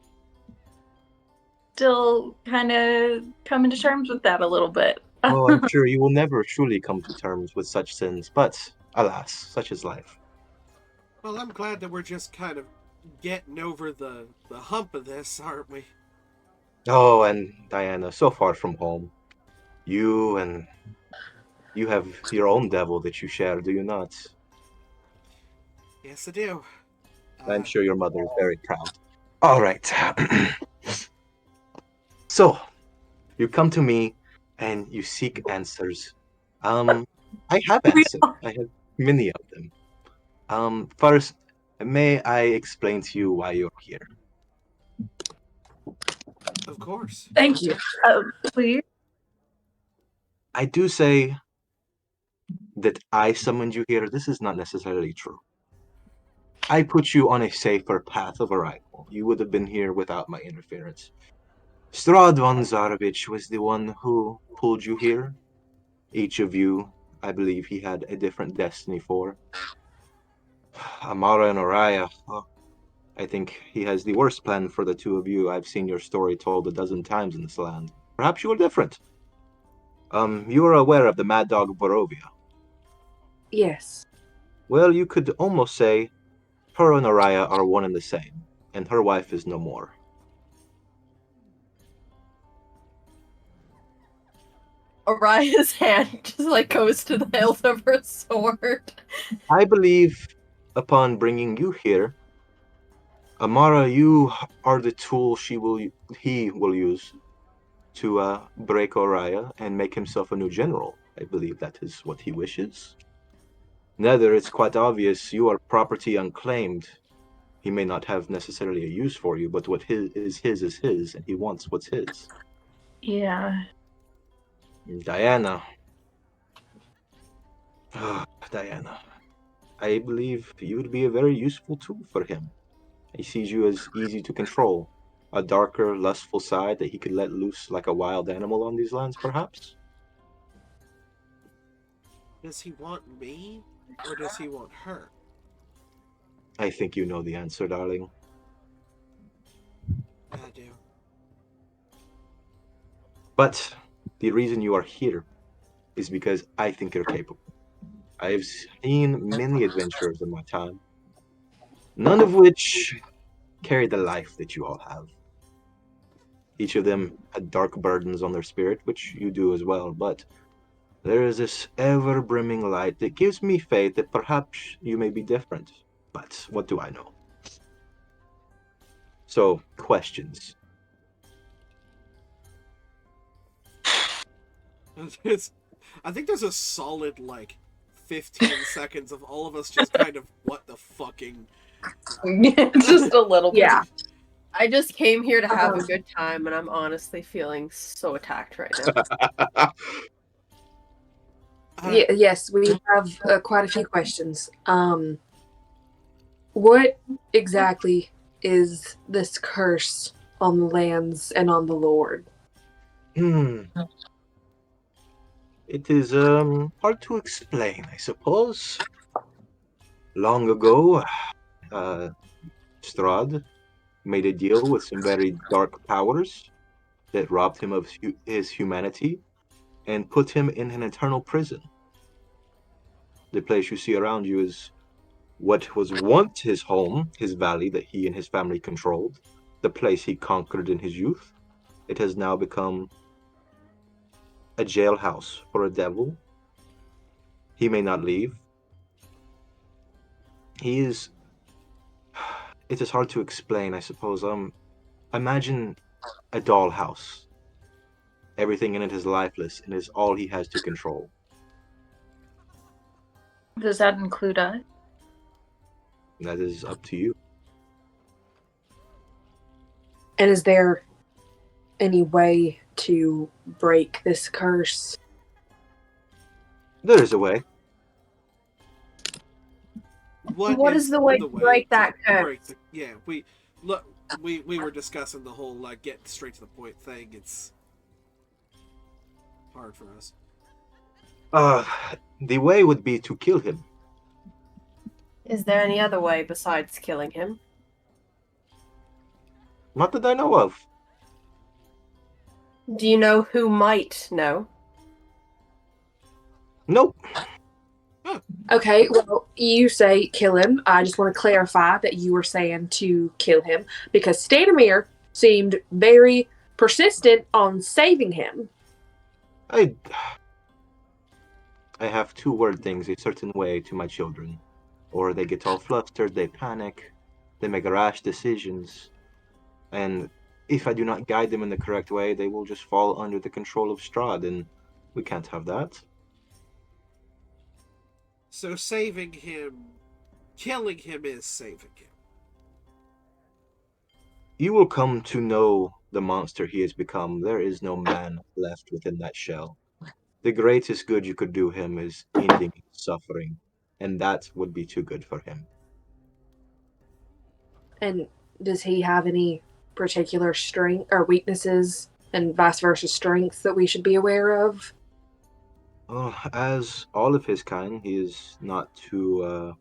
Still kind of coming to terms with that a little bit. Oh, I'm sure you will never truly come to terms with such sins, but alas, such is life. Well, I'm glad that we're just kind of getting over the hump of this, aren't we? Oh, and Diana, so far from home. You and you have your own devil that you share, do you not? Yes, I do. I'm sure your mother is very proud. All right. So, you come to me and you seek answers. I have answers. I have many of them. First, may I explain to you why you're here? Of course. Thank you. Please. I do say that I summoned you here. This is not necessarily true. I put you on a safer path of arrival. You would have been here without my interference. Strahd von Zarovich was the one who pulled you here. Each of you, I believe he had a different destiny for. Amara and Araya, well, I think he has the worst plan for the two of you. I've seen your story told a dozen times in this land. Perhaps you are different. You are aware of the Mad Dog of Barovia. Yes. Well, you could almost say her and Araya are one and the same, and her wife is no more. Araya's hand just like goes to the hilt of her sword. I believe upon bringing you here, Amara, you are the tool he will use to break Oriah and make himself a new general. I believe that is what he wishes. Nether, it's quite obvious you are property unclaimed. He may not have necessarily a use for you, but what is his, and he wants what's his. Yeah. Diana. Diana. I believe you would be a very useful tool for him. He sees you as easy to control. A darker, lustful side that he could let loose like a wild animal on these lands, perhaps? Does he want me, or does he want her? I think you know the answer, darling. I do. But the reason you are here is because I think you're capable. I have seen many adventurers in my time, none of which carry the life that you all have. Each of them had dark burdens on their spirit, which you do as well, but there is this ever brimming light that gives me faith that perhaps you may be different. But what do I know? So, questions. I think there's a solid, 15 seconds of all of us just kind of, what the fucking. Just a little bit. Yeah. I just came here to have a good time, and I'm honestly feeling so attacked right now. Yes, we have quite a few questions. What exactly is this curse on the lands and on the Lord? Hmm. It is hard to explain, I suppose. Long ago, uh, Strahd made a deal with some very dark powers that robbed him of his humanity and put him in an eternal prison. The place you see around you is what was once his home, his valley that he and his family controlled, the place he conquered in his youth. It has now become a jailhouse for a devil. He may not leave. He is. It is hard to explain, I suppose. Imagine a dollhouse. Everything in it is lifeless and is all he has to control. Does that include us? That is up to you. And is there any way to break this curse? There is a way. What is the way to break that curse? Yeah, we were discussing the whole get straight to the point thing. It's hard for us. Uh, the way would be to kill him. Is there any other way besides killing him? Not that I know of. Do you know who might know? Nope. Okay, well, you say kill him. I just want to clarify that you were saying to kill him because Stanimir seemed very persistent on saving him. I have to word things a certain way to my children, or they get all flustered, they panic, they make rash decisions, and if I do not guide them in the correct way, they will just fall under the control of Strahd, and we can't have that. So killing him is saving him. You will come to know the monster he has become. There is no man left within that shell. The greatest good you could do him is ending his suffering, and that would be too good for him. And does he have any particular strength or weaknesses and vice versa strengths that we should be aware of? As all of his kind, he is not too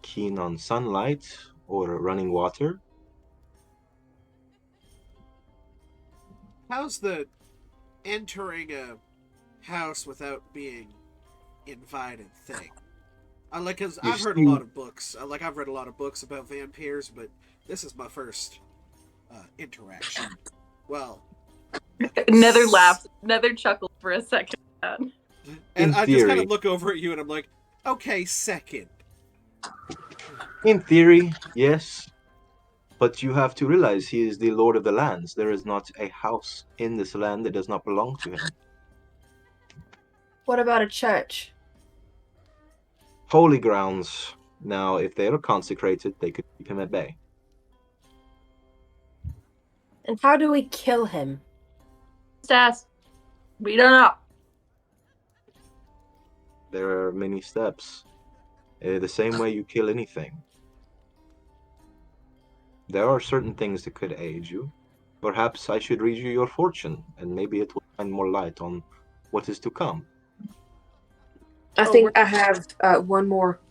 keen on sunlight or running water. How's the entering a house without being invited thing? Cause You I've heard a lot see, of books. I've read a lot of books about vampires, but this is my first interaction. Well, Nether laughs. Nether chuckles for a second. and in I just kind of theory, look over at you, and I'm like, okay, second. in theory, yes, but you have to realize he is the Lord of the lands. There is not a house in this land that does not belong to him. What about a church? Holy grounds. Now, if they are consecrated, they could keep him at bay. And how do we kill him? Stas, we don't know. There are many steps. The same way you kill anything. There are certain things that could aid you. Perhaps I should read you your fortune, and maybe it will shine more light on what is to come. I Oh, think I have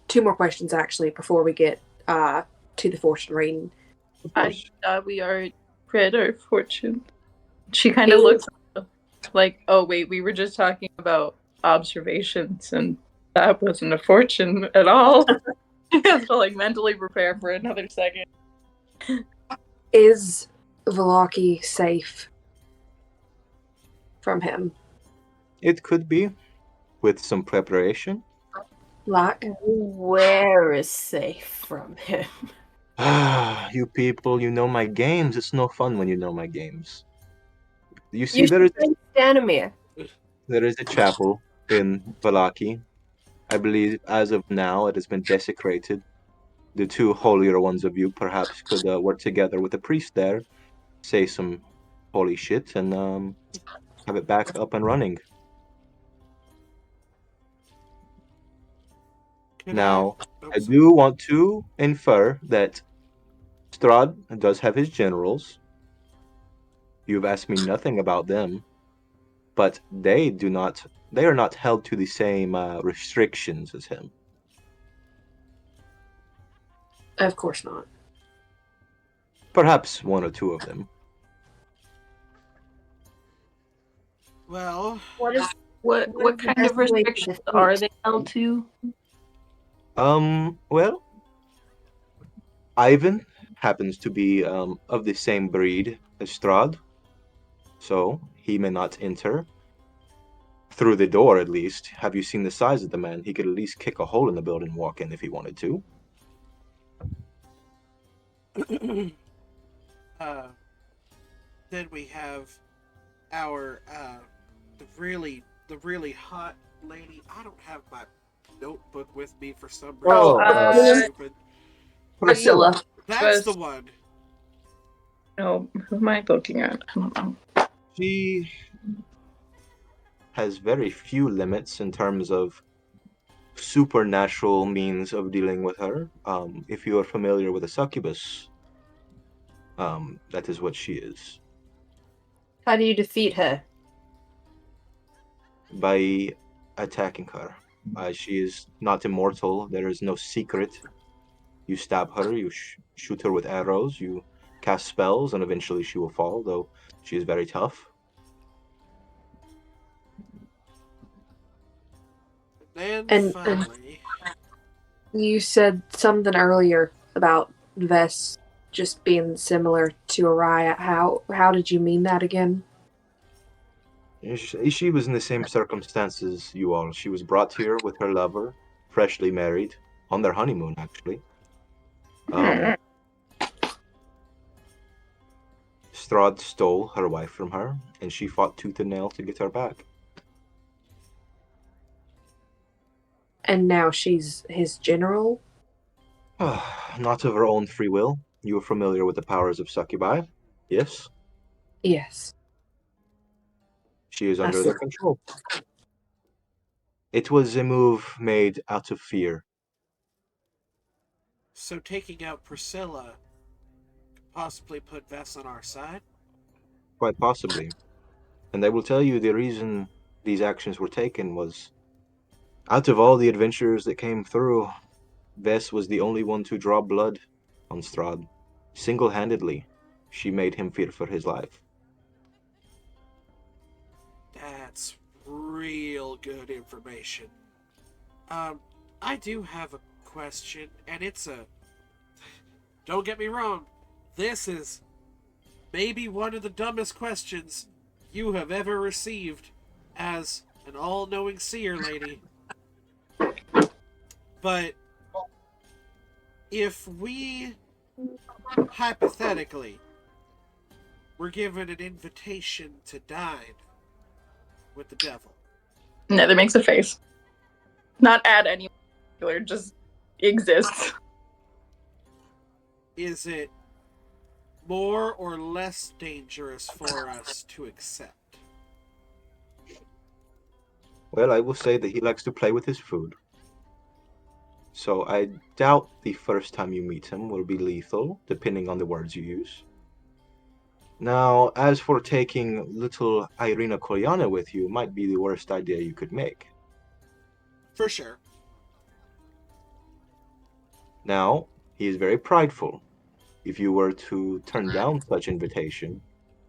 two more questions actually before we get to the fortune reading. Of I course. thought we already read our fortune. She kind of looks like, oh wait, we were just talking about observations, and that wasn't a fortune at all. She has to like mentally prepare for another second. Is Velaki safe from him? It could be, with some preparation. Like, Where is safe from him? Ah, you people, you know my games. It's no fun when you know my games. You see, You should bring Stanimir. there is a chapel in Valaki. I believe as of now it has been desecrated. The two holier ones of you perhaps could work together with a priest there, say some holy shit, and have it back up and running. Can I? Now, Oh, I sorry. do want to infer that Strahd does have his generals. You've asked me nothing about them, but they are not held to the same restrictions as him. of course not. Perhaps one or two of them. Well, What is what is the kind of best way to restrictions defeat are they held to? Well, Ivan happens to be of the same breed as Strahd, so he may not enter. Through the door, at least. Have you seen the size of the man? He could at least kick a hole in the building and walk in if he wanted to. uh, then we have our the really hot lady. I don't have my notebook with me for some reason. Oh, That's stupid. Priscilla. That's the one. No, who am I looking at? I don't know. She has very few limits in terms of supernatural means of dealing with her. If you are familiar with a succubus, that is what she is. How do you defeat her? By attacking her. She is not immortal. There is no secret. You stab her, you shoot her with arrows, you cast spells, and eventually she will fall, though she is very tough. And And finally, you said something earlier about Vess just being similar to Araya. How did you mean that again? She was in the same circumstances you all. She was brought here with her lover, freshly married, on their honeymoon, actually. Um, Strahd stole her wife from her, and she fought tooth and nail to get her back. And now she's his general? Not of her own free will. You are familiar with the powers of succubi, yes? Yes. She is I under see. their control. It was a move made out of fear. so taking out Priscilla possibly put Vess on our side. Quite possibly. And I will tell you the reason these actions were taken was, out of all the adventurers that came through, Vess was the only one to draw blood on Strahd. Single-handedly, she made him fear for his life. That's real good information. I do have a question, and it's a... Don't get me wrong, this is maybe one of the dumbest questions you have ever received as an all-knowing seer lady. But if we, hypothetically, were given an invitation to dine with the devil, Nether makes a face. Not add any particular, just exists. is it more or less dangerous for us to accept? Well, I will say that he likes to play with his food. So I doubt the first time you meet him will be lethal, depending on the words you use. Now, as for taking little Irina Kolyana with you, might be the worst idea you could make. For sure. Now, he is very prideful. If you were to turn down such invitation,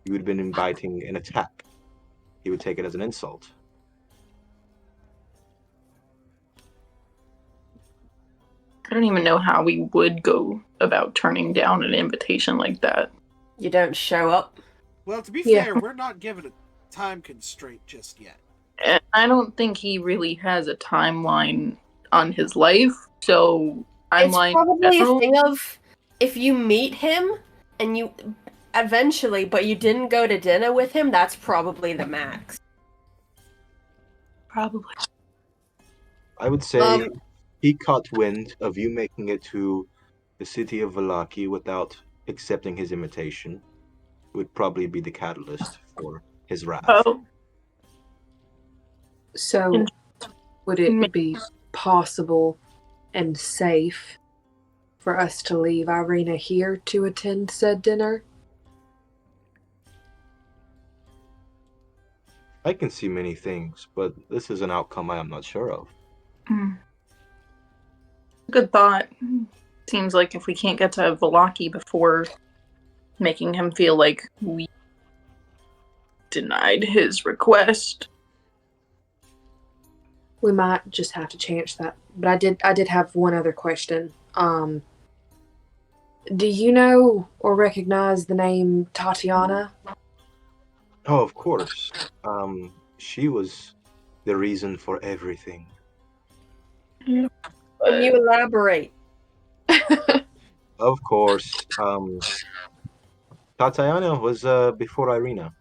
you would have been inviting an attack. He would take it as an insult. I don't even know how we would go about turning down an invitation like that. You don't show up. Well, to be Yeah. fair, we're not given a time constraint just yet. And I don't think he really has a timeline on his life, so It's timeline. probably a thing of if you meet him and you eventually, but you didn't go to dinner with him, that's probably the max. Probably. I would say he caught wind of you making it to the city of Valaki without accepting his invitation. Would probably be the catalyst for his wrath. Oh, So, would it be possible and safe for us to leave Irina here to attend said dinner? I can see many things, but this is an outcome I am not sure of. good thought. Seems like if we can't get to Valaki before making him feel like we denied his request. We might just have to change that. But I did have one other question. Do you know or recognize the name Tatiana? Oh, of course. She was the reason for everything. Can you elaborate? Of course. Tatiana was before Irina.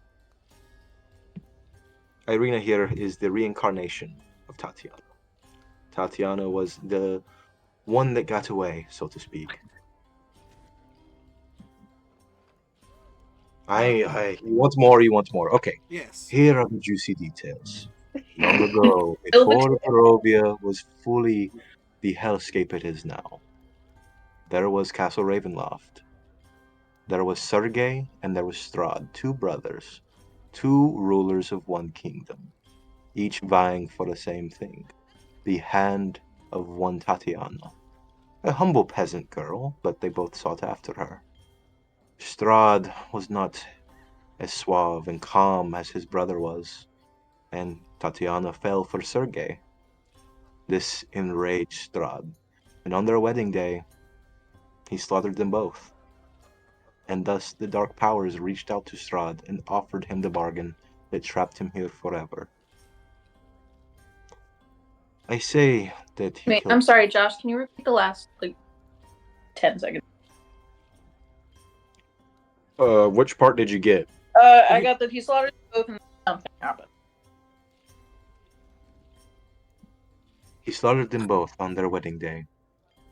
Irina here is the reincarnation of Tatiana. Tatiana was the one that got away, so to speak. You want more, you want more. Okay, Yes. here are the juicy details. Long ago, before Barovia was fully the hellscape it is now, there was Castle Ravenloft. There was Sergei and there was Strahd, two brothers, two rulers of one kingdom, each vying for the same thing, the hand of one Tatiana. A humble peasant girl, but they both sought after her. Strahd was not as suave and calm as his brother was, and Tatiana fell for Sergei. This enraged Strahd, and on their wedding day, he slaughtered them both. And thus the Dark Powers reached out to Strahd and offered him the bargain that trapped him here forever. I say that he Wait, killed... I'm sorry, Josh. Can you repeat the last 10 seconds? Which part did you get? I got that he slaughtered both and something happened. He slaughtered them both on their wedding day.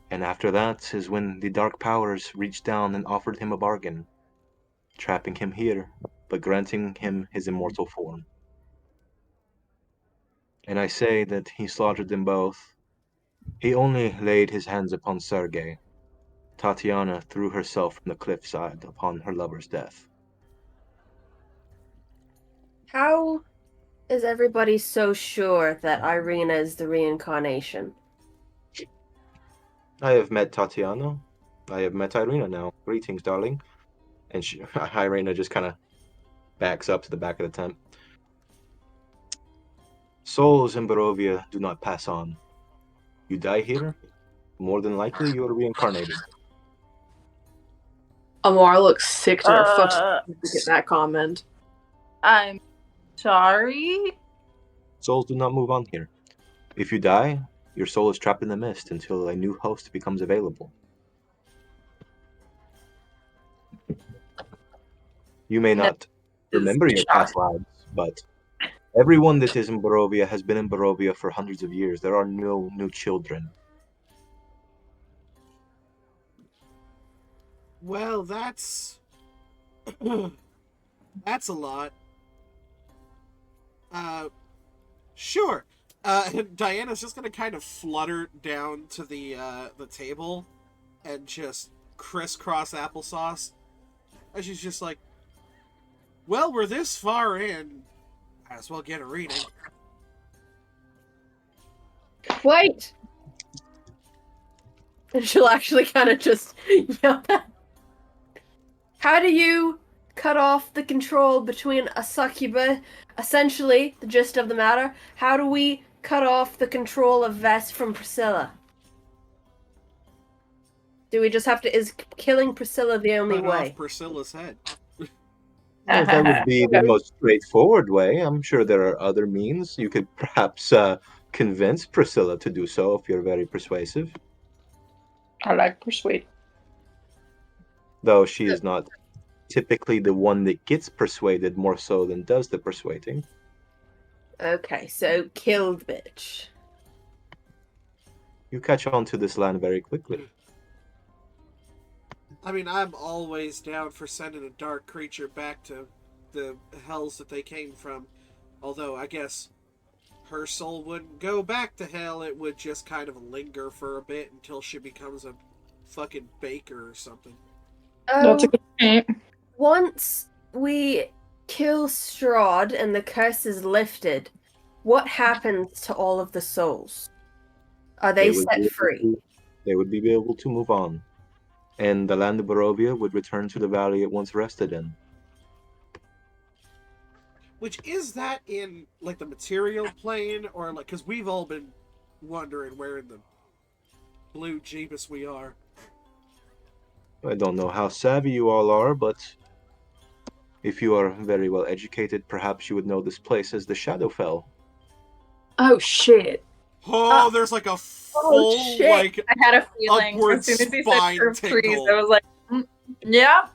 And after that is when the Dark Powers reached down and offered him a bargain, trapping him here, but granting him his immortal form. And I say that he slaughtered them both. He only laid his hands upon Sergei, Tatiana threw herself from the cliffside upon her lover's death. How is everybody so sure that Irina is the reincarnation? I have met Tatiana. I have met Irina now. Greetings, darling. And Irina just kind of backs up to the back of the tent. Souls in Barovia do not pass on. You die here, more than likely you are reincarnated. Amara looks sick to her fucking Uh, to get that comment. I'm sorry. Souls do not move on here. If you die, your soul is trapped in the mist until a new host becomes available. You may not remember your past lives, but everyone that is in Barovia has been in Barovia for hundreds of years. There are no new children. Well, that's that's a lot. Sure. Diana's just gonna kind of flutter down to the table and just crisscross applesauce. And she's just like, well, we're this far in. Might as well get a reading. Wait! And she'll actually kind of just yell that. How do you cut off the control between a succubus? Essentially, the gist of the matter, how do we cut off the control of Vest from Priscilla? Do we just have to... Is killing Priscilla the only Cut way? off Priscilla's head. Well, that would be the most straightforward way. I'm sure there are other means. You could perhaps convince Priscilla to do so if you're very persuasive. I like persuade. Though she is not typically the one that gets persuaded more so than does the persuading. Okay, so kill the bitch. You catch on to this land very quickly. I mean, I'm always down for sending a dark creature back to the hells that they came from. Although, I guess her soul wouldn't go back to hell. It would just kind of linger for a bit until she becomes a fucking baker or something. That's a good point. Once we kill Strahd and the curse is lifted, what happens to all of the souls? Are they would set be free? They would be able to move on. And the land of Barovia would return to the valley it once rested in. Which, is that in, like, the material plane? Or, like, because we've all been wondering where in the blue Jeebus we are. I don't know how savvy you all are, but if you are very well educated, perhaps you would know this place as the Shadowfell. Oh shit. Oh, there's like a full, shit. like, I had a feeling upward as soon as he said spine curved trees, tingle. I was like, yeah,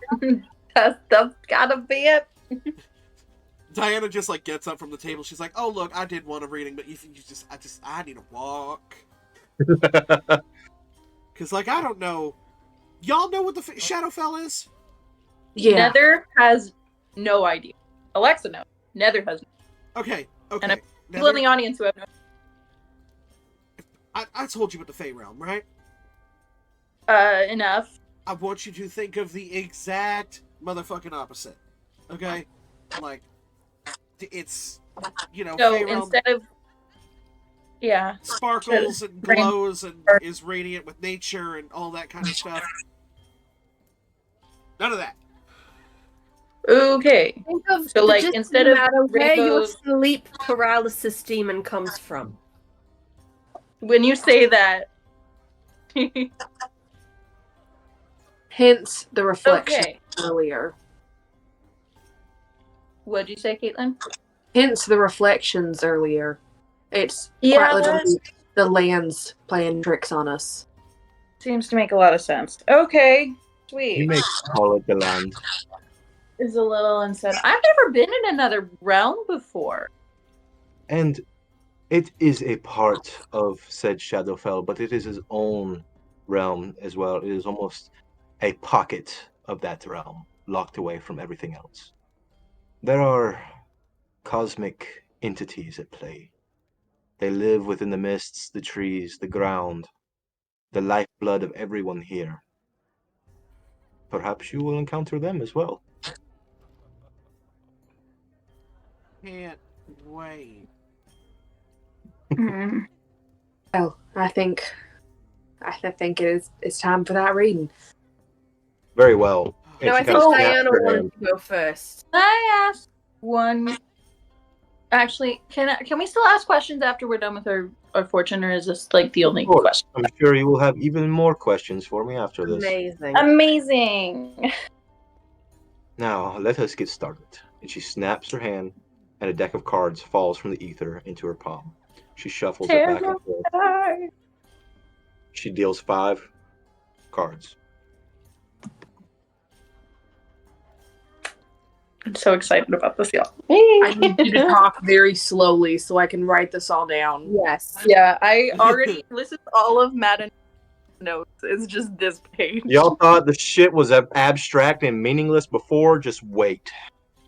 that's gotta be it. Diana just, like, gets up from the table. She's like, oh, look, I did want a reading, but I need to walk. Because, like, I don't know. Y'all know what the Shadowfell is? Yeah. Nether has no idea. Alexa knows. Nether has no. Okay. And people in the audience who have no. I told you about the Fey Realm, right? Enough. I want you to think of the exact motherfucking opposite. Okay? Like, it's, you know, So Fey Realm instead of. Yeah. sparkles and glows and is radiant with nature and all that kind of stuff. None of that. Okay. Think of So, the like, gist instead the of matter where your rainbows- sleep paralysis demon comes from. When you say that. Hence the reflection Okay. earlier. What'd you say, Caitlin? Hence the reflections earlier. It's Yeah, quite literally the lands playing tricks on us. seems to make a lot of sense. Okay. Sweet. You may call it the land. Is a little unsaid. I've never been in another realm before. And it is a part of said Shadowfell, but it is his own realm as well. It is almost a pocket of that realm, locked away from everything else. There are cosmic entities at play. They live within the mists, the trees, the ground, the lifeblood of everyone here. perhaps you will encounter them as well. Can't wait. Mm. Oh, I think it's time for that reading. Very well. And No, she I kind think of snaps Diana her wanted hand. to go first. I ask one. Actually, can we still ask questions after we're done with our fortune, or is this like the only Of course, question? I'm sure you will have even more questions for me after this. Amazing. Amazing. Now, let us get started. And she snaps her hand, and a deck of cards falls from the ether into her palm. She shuffles it back and forth. She deals 5 cards. I'm so excited about this, y'all. I need you to talk very slowly so I can write this all down. Yes. Yeah, I already listened to all of Madden's notes. It's just this page. Y'all thought the shit was abstract and meaningless before? Just wait.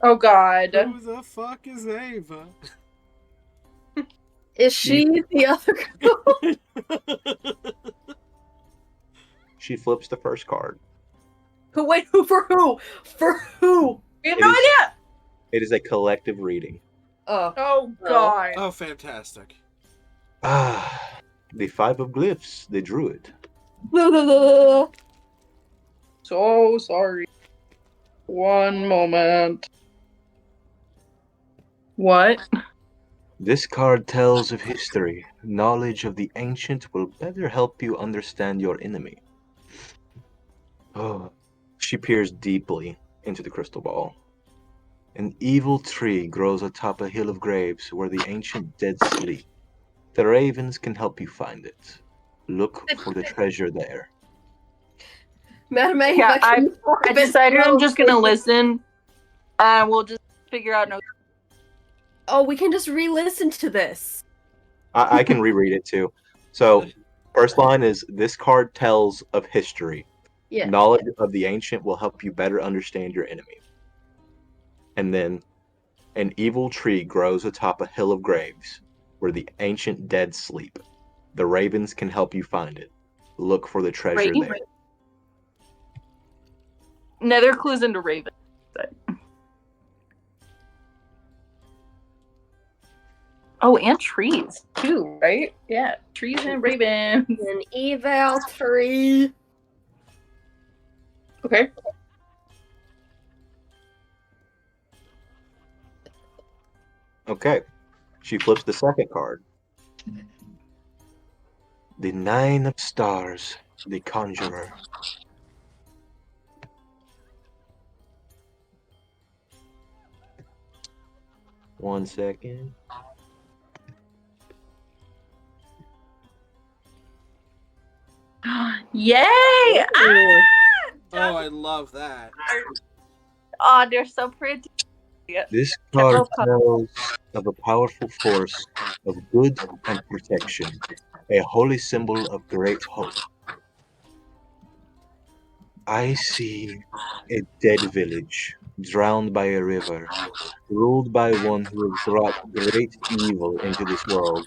Oh God. Who the fuck is Ava? Is she the other girl? She flips the first card. Wait, who for who? For who? We have It no is- idea. It is a collective reading. Oh. Oh God. Oh, fantastic. Ah, the 5 of glyphs, the druid. So sorry. One moment. What? This card tells of history. Knowledge of the ancient will better help you understand your enemy. Oh. She peers deeply into the crystal ball. An evil tree grows atop a hill of graves where the ancient dead sleep. The ravens can help you find it. Look for the treasure there. Madam Ava, Yeah, can you talk a I bit decided I'm slow, just gonna please? listen, and we'll just figure out no. Oh, we can just re-listen to this. I can reread it too. So, first line is this card tells of history. Yeah. Knowledge of the ancient will help you better understand your enemy. And then, an evil tree grows atop a hill of graves where the ancient dead sleep. The ravens can help you find it. Look for the treasure Right. there. Nether clues into Raven. Oh, and trees too, right? Yeah, trees and ravens. An eval tree. Okay. Okay. She flips the second card. The 9 of stars, the conjurer. One second. Yay! Ooh. Oh, I love that. Oh, they're so pretty. This card Temple Cup. tells of a powerful force of good and protection, a holy symbol of great hope. I see a dead village, drowned by a river, ruled by one who has brought great evil into this world.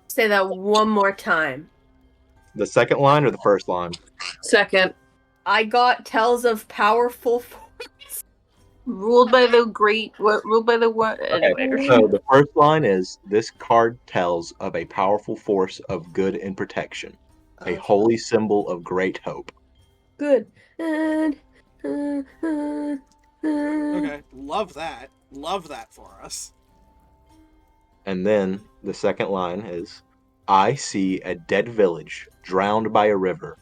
Say that one more time. The second line or the first line? Second. I got tells of powerful Ruled by the great. What? Ruled by the what? Anyway. So the first line is this card tells of a powerful force of good and protection, a holy symbol of great hope. Good. Okay, love that. Love that for us. And then the second line is I see a dead village, drowned by a river,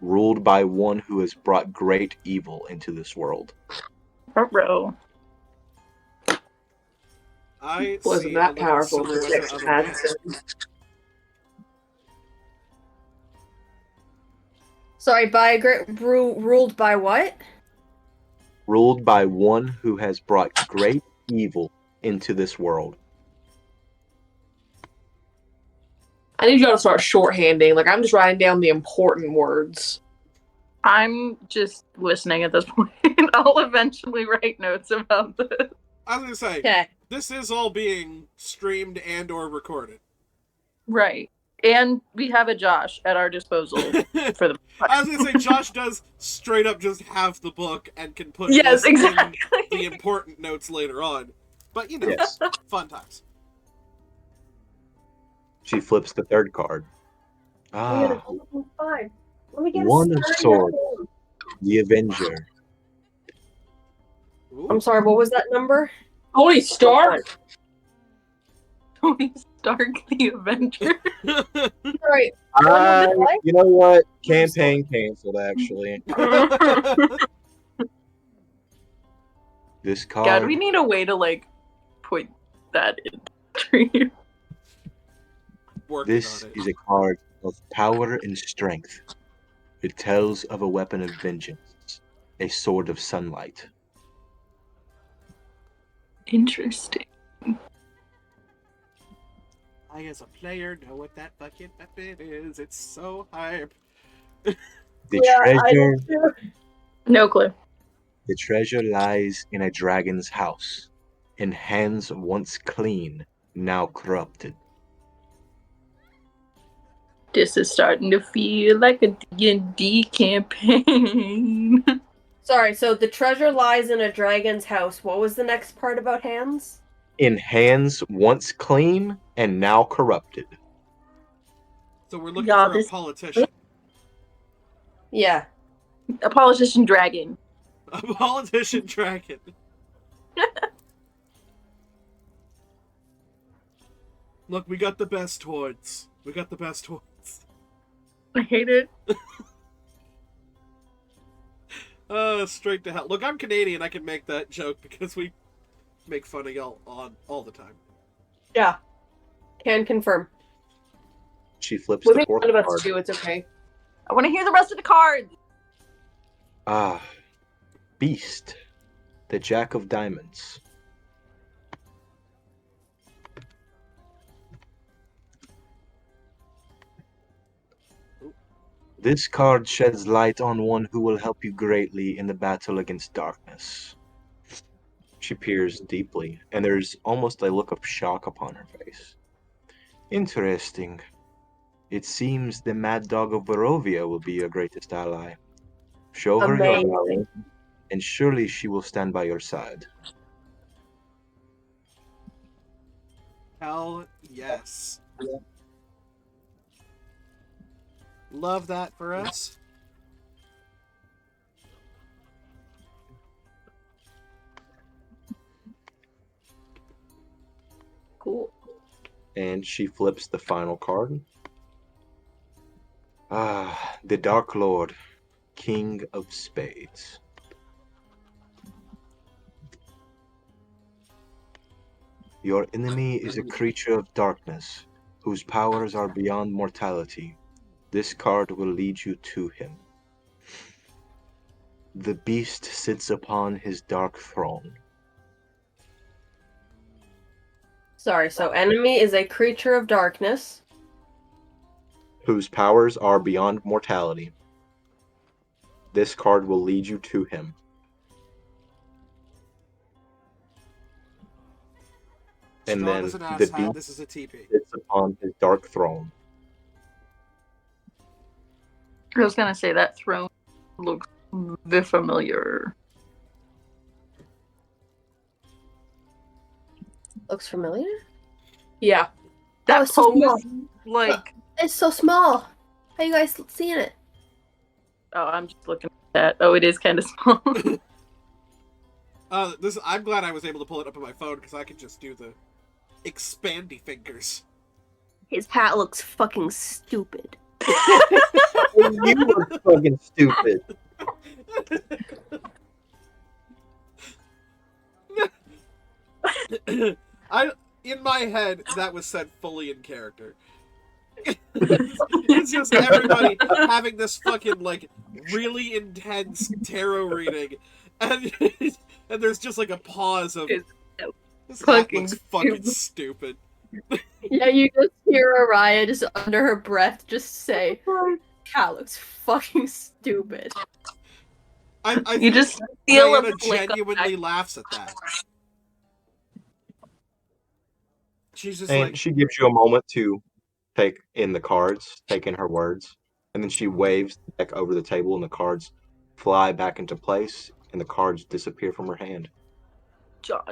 ruled by one who has brought great evil into this world. Row. I Wasn't see that a little powerful for silhouette six of a cats? man. Sorry, by a great ruled by what? Ruled by one who has brought great evil into this world. I need y'all to start shorthanding. Like, I'm just writing down the important words. I'm just listening at this point. I'll eventually write notes about this. I was gonna say, Okay. this is all being streamed and or recorded. Right. And we have a Josh at our disposal for the. I was gonna say Josh does straight up just have the book and can put Yes, this in exactly. the important notes later on. But Yes. fun times. She flips the third card. Ah, Fine. Let me get One a of sturdy Swords, iron. the Avenger. Ooh. I'm sorry, what was that number? Tony Stark. Tony Stark, the Avenger. Sorry. You know what? Campaign canceled, actually. This God, card, we need a way to like put that in stream. Working this on it. is a card of power and strength. It tells of a weapon of vengeance, a sword of sunlight. Interesting. I, as a player, know what that fucking weapon is. It's so hype. The Yeah, I treasure, do too. No clue. the treasure lies in a dragon's house, in hands once clean, now corrupted. This is starting to feel like a D&D campaign. Sorry, so the treasure lies in a dragon's house. What was the next part about hands? In hands once clean and now corrupted. So we're looking Y'all, for a this- politician. Yeah. A politician dragon. A politician dragon. Look, we got the best hordes. We got the best hordes. I hate it. Straight to hell. Look, I'm Canadian. I can make that joke because we make fun of y'all on all the time. Yeah. Can confirm. She flips We the make fourth fun of us card. too. It's okay. I want to hear the rest of the cards. Ah, Beast, the Jack of Diamonds. This card sheds light on one who will help you greatly in the battle against darkness. She peers deeply, and there's almost a look of shock upon her face. Interesting. It seems the Mad Dog of Barovia will be your greatest ally. Show her your Amazing. valor, and surely she will stand by your side. Hell yes. Love that for us. Cool. And she flips the final card. Ah, the Dark Lord, King of Spades. Your enemy is a creature of darkness, whose powers are beyond mortality. This card will lead you to him. The beast sits upon his dark throne. Sorry, so enemy is a creature of darkness. Whose powers are beyond mortality. This card will lead you to him. And Strahd then is an the asshat. beast This is a TP. sits upon his dark throne. I was gonna say that throne looks very familiar. Looks familiar? Yeah. That was so pose, small. like, It's so small. How you guys seeing it? oh, I'm just looking at that. Oh, it is kind of small. I'm glad I was able to pull it up on my phone because I could just do the expandy fingers. His hat looks fucking stupid. You look fucking stupid. In my head, that was said fully in character. It's just everybody having this fucking like really intense tarot reading, and and there's just like a pause of this hat looks fucking stupid. Yeah, you just hear Araya just under her breath just say, "Cat looks fucking stupid." I You think just feel Diana a flick of genuinely laughs at that. She's just And like, she gives you a moment to take in the cards, take in her words, and then she waves the deck over the table, and the cards fly back into place, and the cards disappear from her hand. John,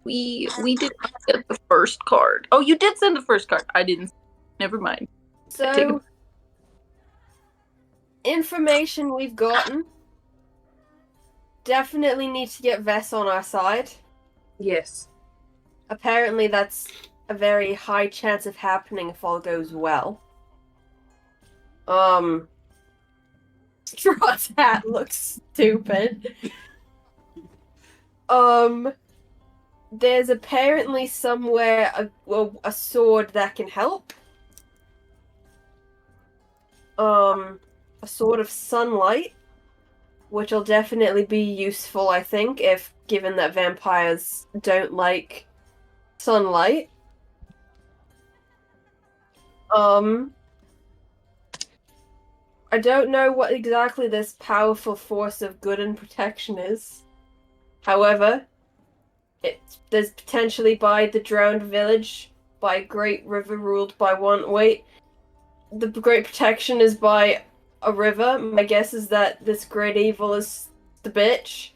we did not get the first card. Oh, you did send the first card. I didn't. Never mind. I take So, it. information we've gotten. Definitely need to get Vess on our side. Yes. Apparently, that's a very high chance of happening if all goes well. Strahd's hat looks stupid. There's apparently somewhere a sword that can help. A sword of sunlight, which will definitely be useful, I think, if given that vampires don't like sunlight. I don't know what exactly this powerful force of good and protection is. However, there's potentially by the drowned village, by Great River ruled by one. Wait, the Great Protection is by a river. My guess is that this great evil is the bitch.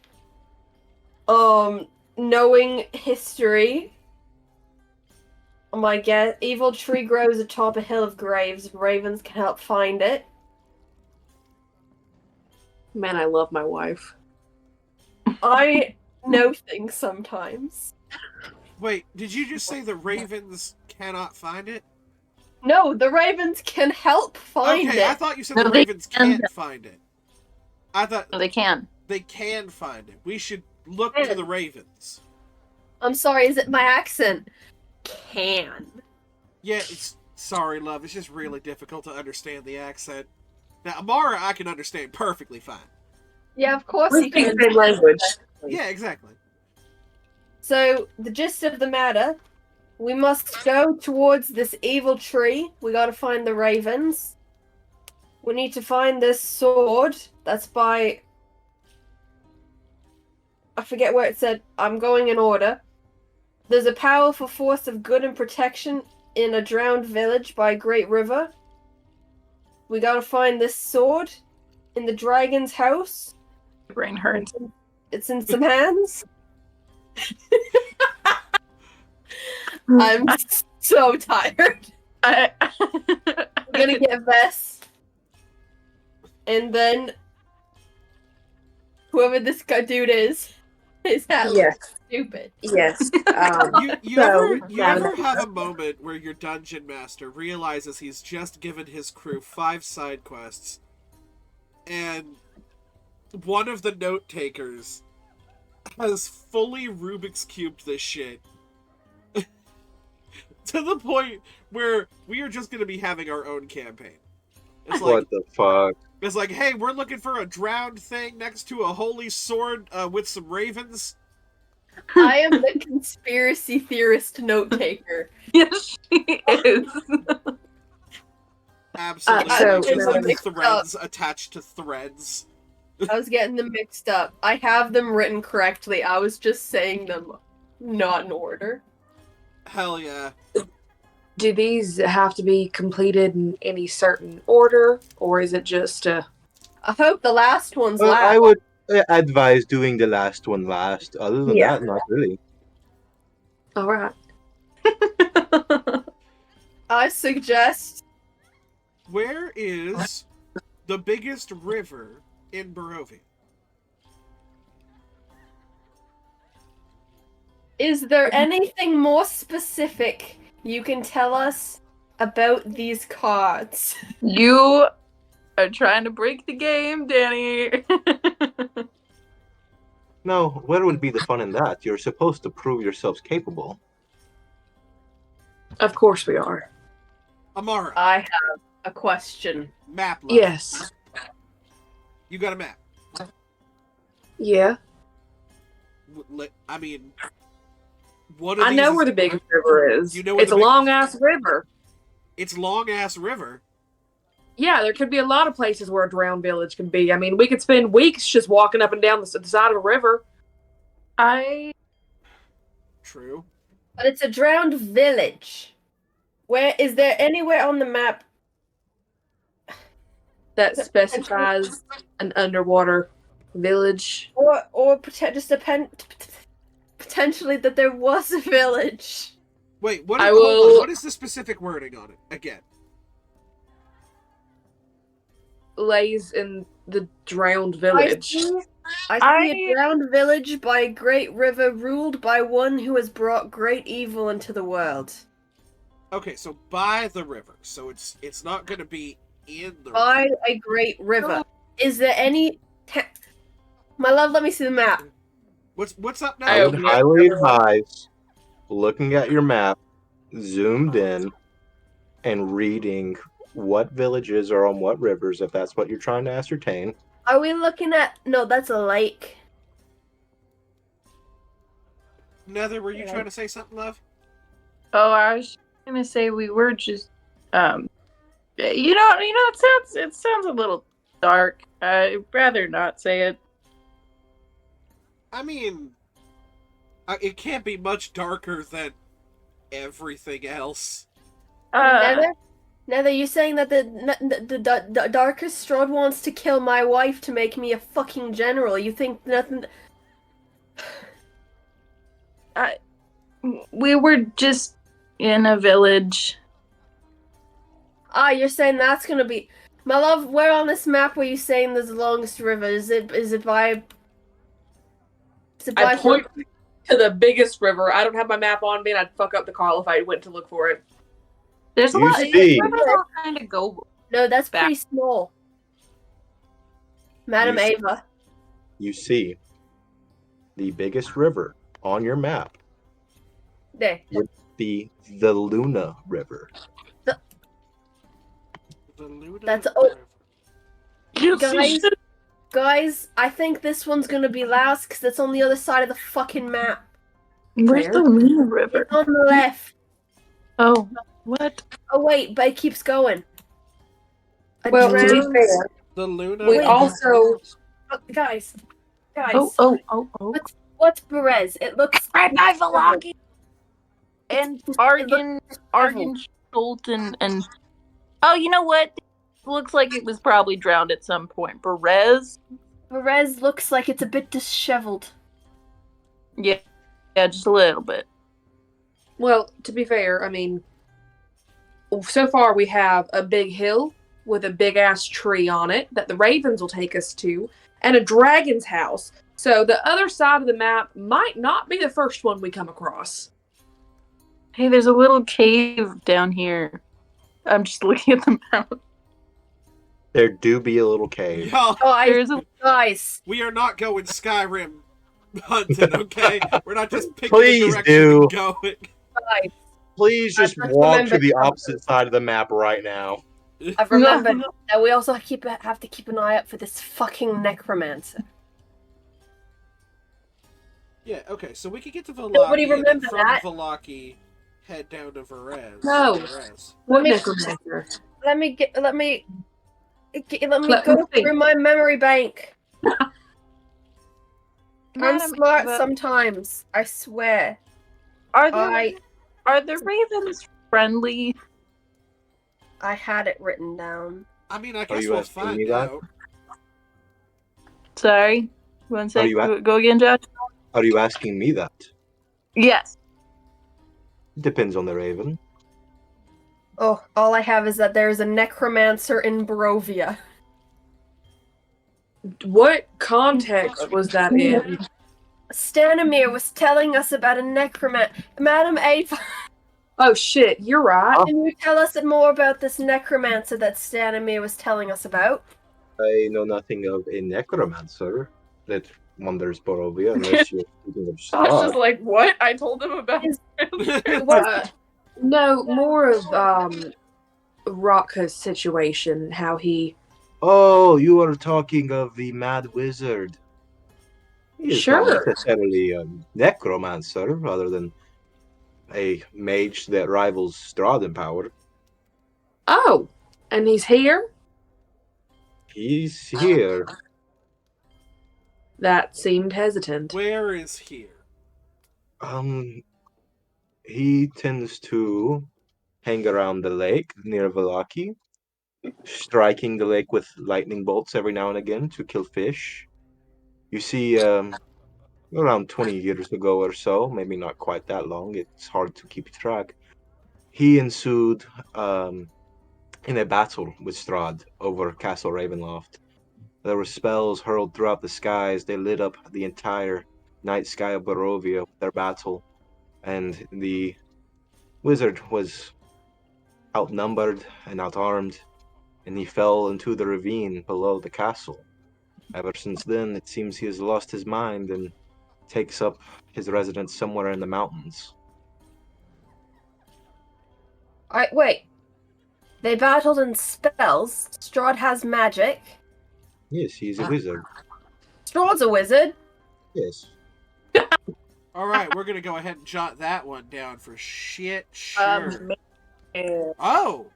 Knowing history, my guess, evil tree grows atop a hill of graves. Ravens can help find it. Man, I love my wife. I know things sometimes. Wait, did you just say the ravens cannot find it? No, the ravens can help find Okay, it. I thought you said No, the they ravens can. can't find it. I thought No, they can. they can find it. We should look to the ravens. I'm sorry, is it my accent? Can. Yeah, it's sorry, love. It's just really difficult to understand the accent. Now, Amara, I can understand perfectly fine. Yeah, of course We you speak can. the same language. Yeah, exactly. So, the gist of the matter, we must go towards this evil tree. We gotta find the ravens. We need to find this sword that's by... I forget where it said. I'm going in order. There's a powerful force of good and protection in a drowned village by a great river. We gotta find this sword in the dragon's house. My brain hurts. It's in some hands. I'm so tired. I I'm gonna get Vess. And then whoever this dude is, his hat Yes. looks stupid. Yes. You So, ever have a moment where your dungeon master realizes he's just given his crew 5 side quests, and one of the note takers has fully Rubik's cubed this shit to the point where we are just going to be having our own campaign. It's like, What the fuck? it's like, hey, we're looking for a drowned thing next to a holy sword with some ravens. I am the conspiracy theorist note taker. yes, she is. Absolutely. So, Just like mixed up. threads attached to threads. I was getting them mixed up. I have them written correctly. I was just saying them not in order. Hell yeah. do these have to be completed in any certain order, or is it just I hope the last one's last. I would advise doing the last one last. Other than Yeah. that, not really. all right? I suggest Where is the biggest river in Barovia? is there anything more specific you can tell us about these cards? You are trying to break the game, Danny. No, where would be the fun in that? You're supposed to prove yourselves capable. Of course we are. Amara, I have a question. map left. Yes. You got a map. Yeah. I mean, what are I know where the biggest river is. You know where It's the a big- long ass river. It's long ass river. Yeah, there could be a lot of places where a drowned village could be. I mean, we could spend weeks just walking up and down the side of a river. I True. But it's a drowned village. Where is there anywhere on the map That specifies an underwater village. or potentially that there was a village? Wait, I hold on. will- What is the specific wording on it again? Lays in the drowned I village. see a drowned village by a great river ruled by one who has brought great evil into the world. Okay, so by the river. So it's not going to be in the By river. a great river. Is there any... My love, let me see the map. What's up now? I would open it. highly advise looking at your map, zoomed in, and reading what villages are on what rivers, if that's what you're trying to ascertain. Are we looking at... No, that's a lake. Nether, were you trying to say something, love? Oh, I was gonna say we were just, it sounds a little dark. I'd rather not say it. I mean, it can't be much darker than everything else. Nether, you saying that the darkest Strahd wants to kill my wife to make me a fucking general? You think nothing... We were just in a village. Ah, you're saying that's gonna be... My love, where on this map were you saying there's the longest river? Is it by... Is it by... I point to the biggest river. I don't have my map on me, and I'd fuck up the call if I went to look for it. There's a You lot. see. Rivers all kind of go. No, that's Back. pretty small. Madam You see- Ava. You see the biggest river on your map There. be the Luna River. The Luna That's- River. Guys, I think this one's gonna be last because it's on the other side of the fucking map. Where's Where? the Luna River? It's on the left. Oh, what? Oh wait, but it keeps going. A Well, to be drowned- fair, The Luna we Wait. also Oh, guys, Oh. what's Perez? It looks... Right by Velaki and Argan Argan Schultz and oh, you know what? Looks like it was probably drowned at some point. Perez? Perez looks like it's a bit disheveled. Yeah, just a little bit. Well, to be fair, I mean, so far we have a big hill with a big ass tree on it that the ravens will take us to, and a dragon's house. So the other side of the map might not be the first one we come across. Hey, there's a little cave down here. I'm just looking at the map. There do be a little cave. Y'all, There's a Guys, we are not going Skyrim hunting, okay? We're not just picking Please the direction do. we're going. guys, Please just I've walk to remembered the something. opposite side of the map right now. I've remembered that we also have to keep an eye out for this fucking necromancer. Yeah, okay, so we could get to Velaki, Nobody and then remember from that. Velaki, head down to Verez. No. Verez. What me- necromancer? Let me Let go me think. through my memory bank. I'm Madam smart Ava, sometimes. I swear. Are I the ravens friendly? I had it written down. I mean, I Are guess you we'll asking find me that? out. Sorry, one Are sec. you Go again, Josh. Are you asking me that? Yes. Depends on the raven. Oh, all I have is that there is a necromancer in Barovia. What context was that in? Stanimir was telling us about a necromancer. Madam Ava, Oh shit, you're right. can you tell us more about this necromancer that Stanimir was telling us about? I know nothing of a necromancer that wanders Borovia unless you're speaking of Josh is Strahd. like, what? I told him about. No, more of Raka's situation, how he Oh, you are talking of the Mad Wizard. He is Sure. not necessarily a necromancer, rather than a mage that rivals Strahd in power. Oh, and he's here? He's here. That seemed hesitant. Where is here? He tends to hang around the lake near Valaki, striking the lake with lightning bolts every now and again to kill fish. You see, around 20 years ago or so, maybe not quite that long, it's hard to keep track, he ensued in a battle with Strahd over Castle Ravenloft. There were spells hurled throughout the skies. They lit up the entire night sky of Barovia with their battle, and the wizard was outnumbered and outarmed, and he fell into the ravine below the castle. Ever since then, it seems he has lost his mind and takes up his residence somewhere in the mountains. Alright, wait. They battled in spells. Strahd has magic. Yes, he is a wizard. Strahd's a wizard. Yes. All right, we're gonna go ahead and jot that one down for shit. Sure. Oh,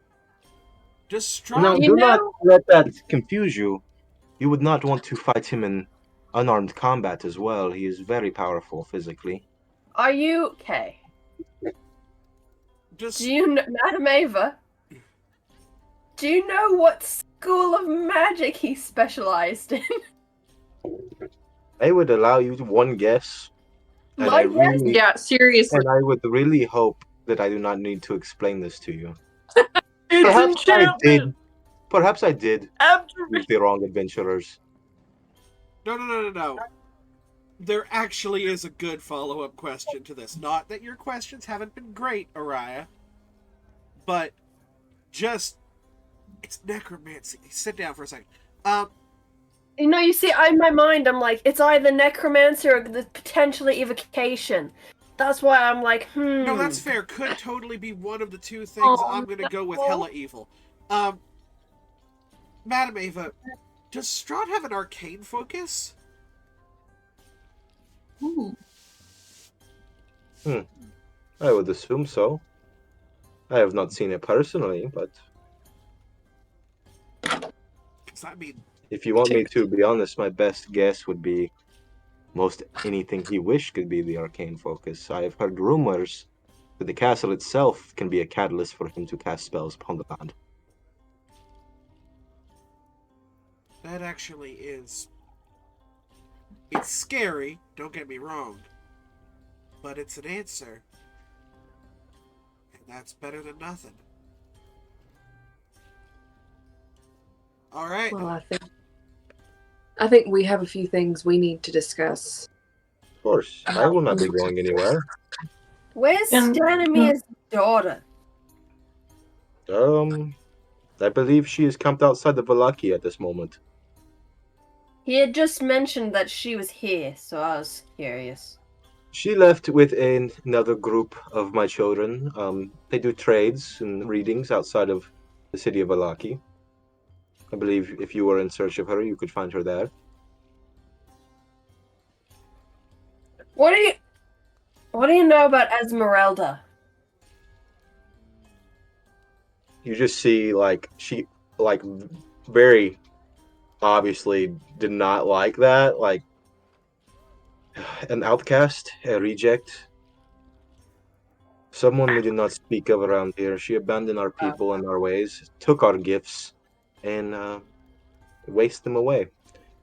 does Strahd? Now, You do not know- let that confuse you. You would not want to fight him in unarmed combat as well. He is very powerful physically. Are you okay? Does Do you know, Madam Ava? Do you know what school of magic he specialized in? I would allow you one guess, and My I really, Yeah, seriously. and I would really hope that I do not need to explain this to you. It's Perhaps I enchantment. did. Perhaps I did Abjuration. choose the wrong adventurers. No. There actually is a good follow-up question to this. Not that your questions haven't been great, Araya, but just it's necromancy. Sit down for a second. You know, you see, in my mind, I'm like, it's either necromancy or the potentially evocation. That's why I'm like, No, that's fair. Could totally be one of the two things. Oh, I'm gonna go with no. hella evil. Madam Ava, does Strahd have an arcane focus? Ooh. I would assume so. I have not seen it personally, but Because I mean, if you want me to be honest, my best guess would be most anything he wished could be the arcane focus. I have heard rumors that the castle itself can be a catalyst for him to cast spells upon the land. that actually is. It's scary, don't get me wrong. But it's an answer. And that's better than nothing. Alright. Well, I think we have a few things we need to discuss. Of course, I will not be going anywhere. Where's Stanimia's daughter? I believe she is camped outside the Valaki at this moment. He had just mentioned that she was here, so I was curious. She left with another group of my children. They do trades and readings outside of the city of Valaki. I believe if you were in search of her, you could find her there. What do you know about Esmeralda? You just see, she, very obviously did not like that. Like, an outcast, a reject, someone we did not speak of around here. She abandoned our people and our ways, took our gifts, and wasted them away.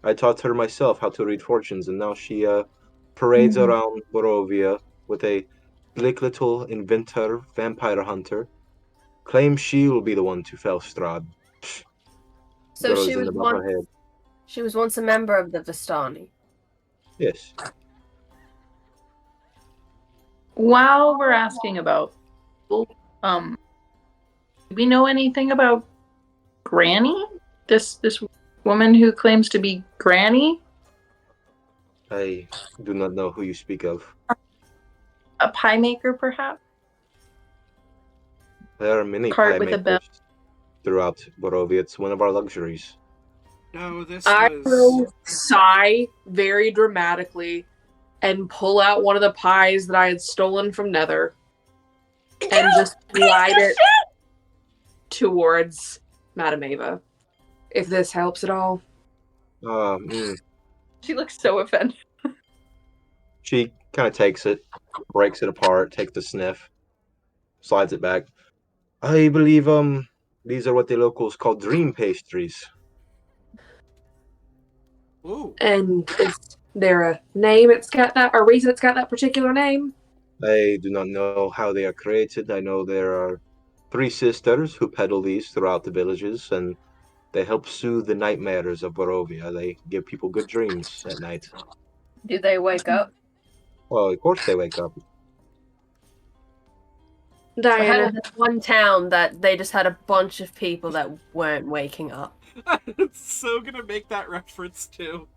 I taught her myself how to read fortunes, and now she parades around Borovia with a slick little inventor, vampire hunter. Claims she will be the one to fell Strahd. So Girl she is in was above her head. she was once a member of the Vistani. Yes. While we're asking about, do we know anything about Granny? This woman who claims to be Granny? I do not know who you speak of. A pie maker, perhaps? There are many Cart pie with a bell. makers throughout Borovia. It's one of our luxuries. No, this I was. will sigh very dramatically and pull out one of the pies that I had stolen from Nether and just slide it towards Madame Ava. If this helps at all. She looks so offended. She kind of takes it, breaks it apart, takes a sniff, slides it back. I believe these are what the locals call dream pastries. Ooh. And is there a name it's got that, or reason it's got that particular name? I do not know how they are created. I know there are three sisters who peddle these throughout the villages, and they help soothe the nightmares of Barovia. They give people good dreams at night. Do they wake up? Well, of course they wake up. So how Diana, did this one town that they just had a bunch of people that weren't waking up? I'm so gonna make that reference too.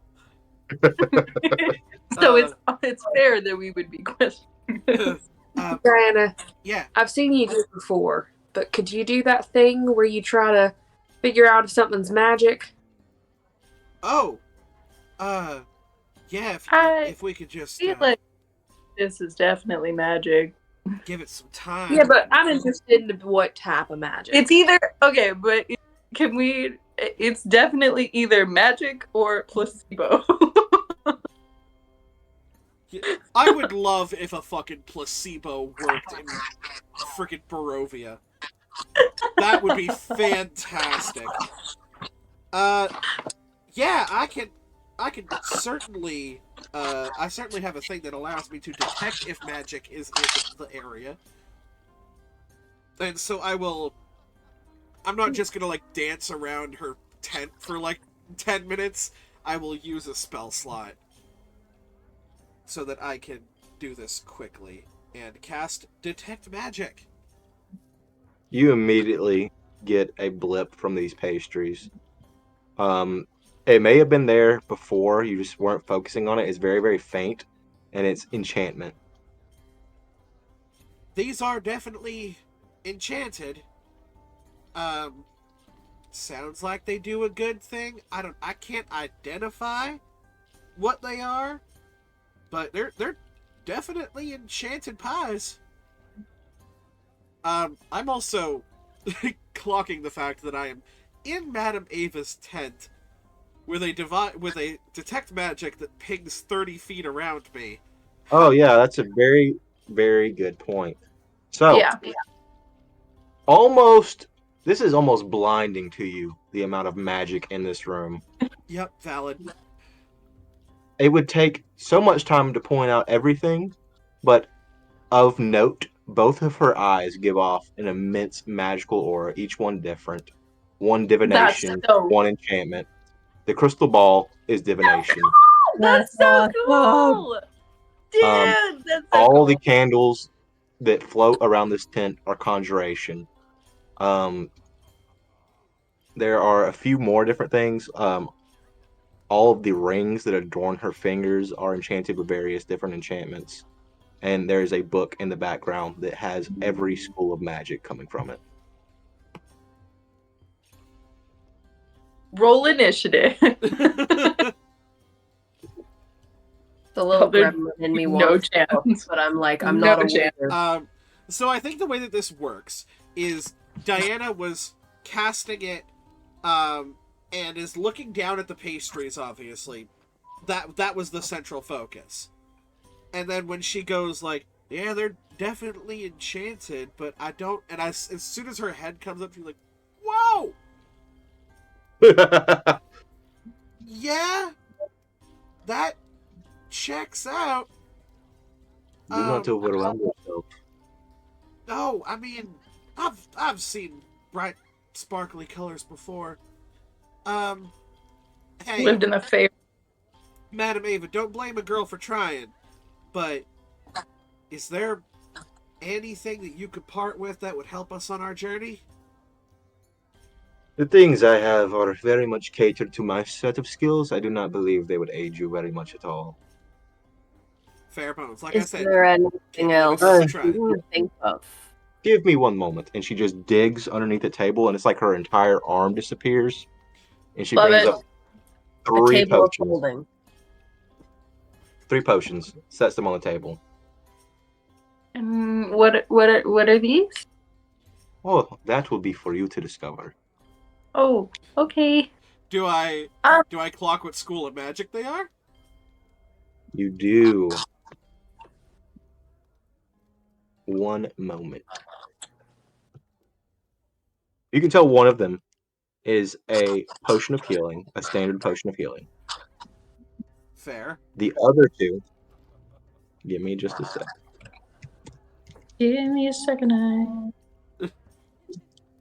So it's fair that we would be questioning this. Diana, Yeah. I've seen you do it before, but could you do that thing where you try to figure out if something's magic? Oh. Yeah. I If we could just feel like this is definitely magic. give it some time. Yeah, but I'm interested in what type of magic. It's either okay, but can we? It's definitely either magic or placebo. I would love if a fucking placebo worked in freaking Barovia. That would be fantastic. Yeah, I can certainly, I certainly have a thing that allows me to detect if magic is in the area. And so I'm not just gonna, like, dance around her tent for, like, 10 minutes. I will use a spell slot so that I can do this quickly and cast Detect Magic. You immediately get a blip from these pastries. Um, it may have been there before, you just weren't focusing on it. It's very, very faint, and it's enchantment. These are definitely enchanted. Um, Sounds like they do a good thing. I can't identify what they are, but they're definitely enchanted pies. I'm also clocking the fact that I am in Madame Ava's tent with a detect magic that pings 30 feet around me. Oh yeah, that's a very, very good point. So Yeah. almost, this is almost blinding to you, the amount of magic in this room. Yep, valid. It would take so much time to point out everything, but of note, both of her eyes give off an immense magical aura, each one different. One That's divination, so one enchantment. The crystal ball is divination. that's so cool. Um, Dude, that's so all cool. the candles that float around this tent are conjuration. Um, there are a few more different things. All of the rings that adorn her fingers are enchanted with various different enchantments. And there's a book in the background that has every school of magic coming from it. Roll initiative. The little there's gremlin in me no wants to look, chance. but I'm like, I'm No not a chance. wizard. So I think the way that this works is Diana was casting it, and is looking down at the pastries. Obviously, that was the central focus. And then when she goes like, "Yeah, they're definitely enchanted," but I don't. And as soon as her head comes up, she's like, "Whoa, yeah, that checks out." Do not overwhelm yourself. No, I mean, I've seen bright, sparkly colors before. Um, hey, Lived in a fair. Madam Ava, don't blame a girl for trying, but is there anything that you could part with that would help us on our journey? The things I have are very much catered to my set of skills. I do not believe they would aid you very much at all. Fair bones. Like I Is said, there anything can't blame a else girl for Hey. trying. you can think of? Give me one moment. And she just digs underneath the table, and it's like her entire arm disappears. And she Love brings it. up A three table of potions. holding. 3 potions. Sets them on the table. And what are these? Oh, that will be for you to discover. Oh, okay. Do I Um, clock what school of magic they are? You do. One moment. You can tell one of them is a potion of healing, a standard potion of healing. Fair. The other two, give me just a sec. Give me a second.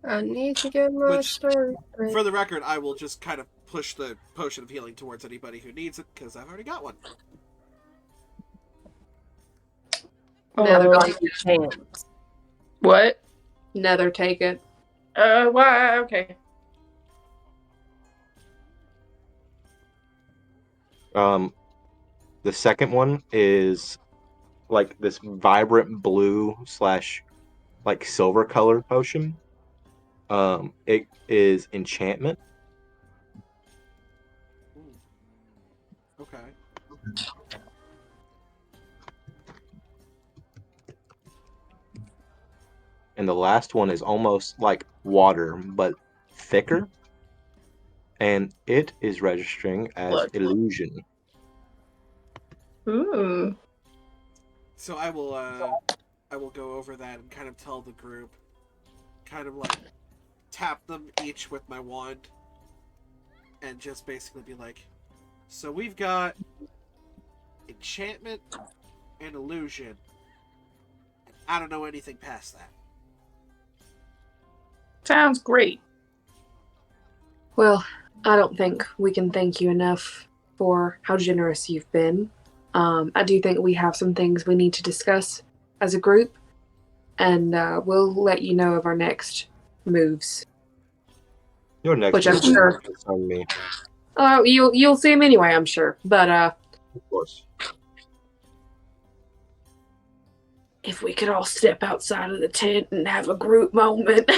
I need to get my Which, story straight. for the record, I will just kind of push the potion of healing towards anybody who needs it because I've already got one. Nether Oh. take it. Hands. What? Nether take it. Why? Okay. The second one is like this vibrant blue slash like silver colored potion. It is enchantment. Ooh. Okay. And the last one is almost like water, but thicker. And it is registering as Look. illusion. Ooh. So I will go over that and kind of tell the group, kind of like tap them each with my wand, and just basically be like, so we've got enchantment and illusion. I don't know anything past that. Sounds great. Well, I don't think we can thank you enough for how generous you've been. I do think we have some things we need to discuss as a group, and we'll let you know of our next moves. Your next Which I'm move sure- doesn't concern me, You'll see him anyway, I'm sure. But of course. if we could all step outside of the tent and have a group moment.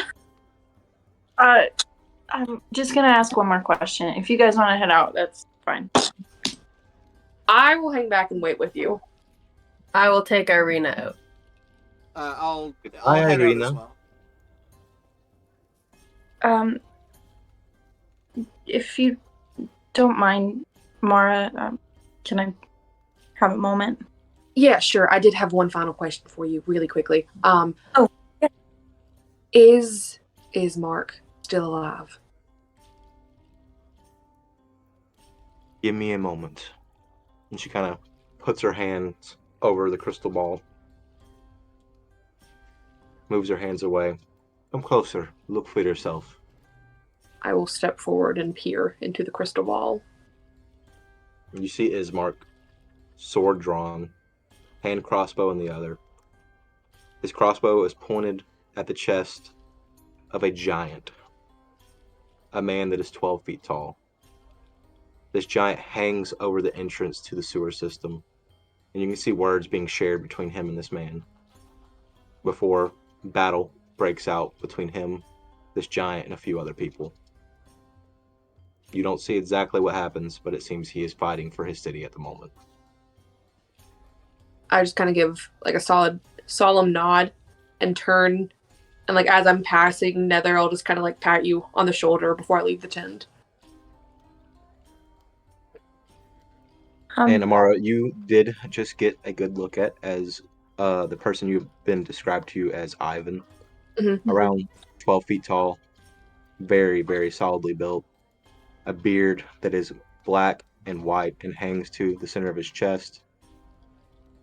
I'm just gonna ask one more question. If you guys want to head out, that's fine. I will hang back and wait with you. I will take Irina out. I'll Hi, head out Irina. as well. If you don't mind, Mara, can I have a moment? Yeah, sure. I did have one final question for you, really quickly. Oh. Is Mark still alive? Give me a moment. And she kind of puts her hands over the crystal ball, moves her hands away. Come closer. Look for yourself. I will step forward and peer into the crystal ball. You see Ismark, sword drawn, hand crossbow in the other. His crossbow is pointed at the chest of a giant, a man that is 12 feet tall. This giant hangs over the entrance to the sewer system, and you can see words being shared between him and this man before battle breaks out between him, this giant, and a few other people. You don't see exactly what happens, but it seems he is fighting for his city at the moment. I just kind of give like a solemn nod and turn, and like as I'm passing Nether, I'll just kind of like pat you on the shoulder before I leave the tent. And Amara, you did just get a good look at as the person you've been described to you as Ivan, around 12 feet tall, very, very solidly built, a beard that is black and white and hangs to the center of his chest.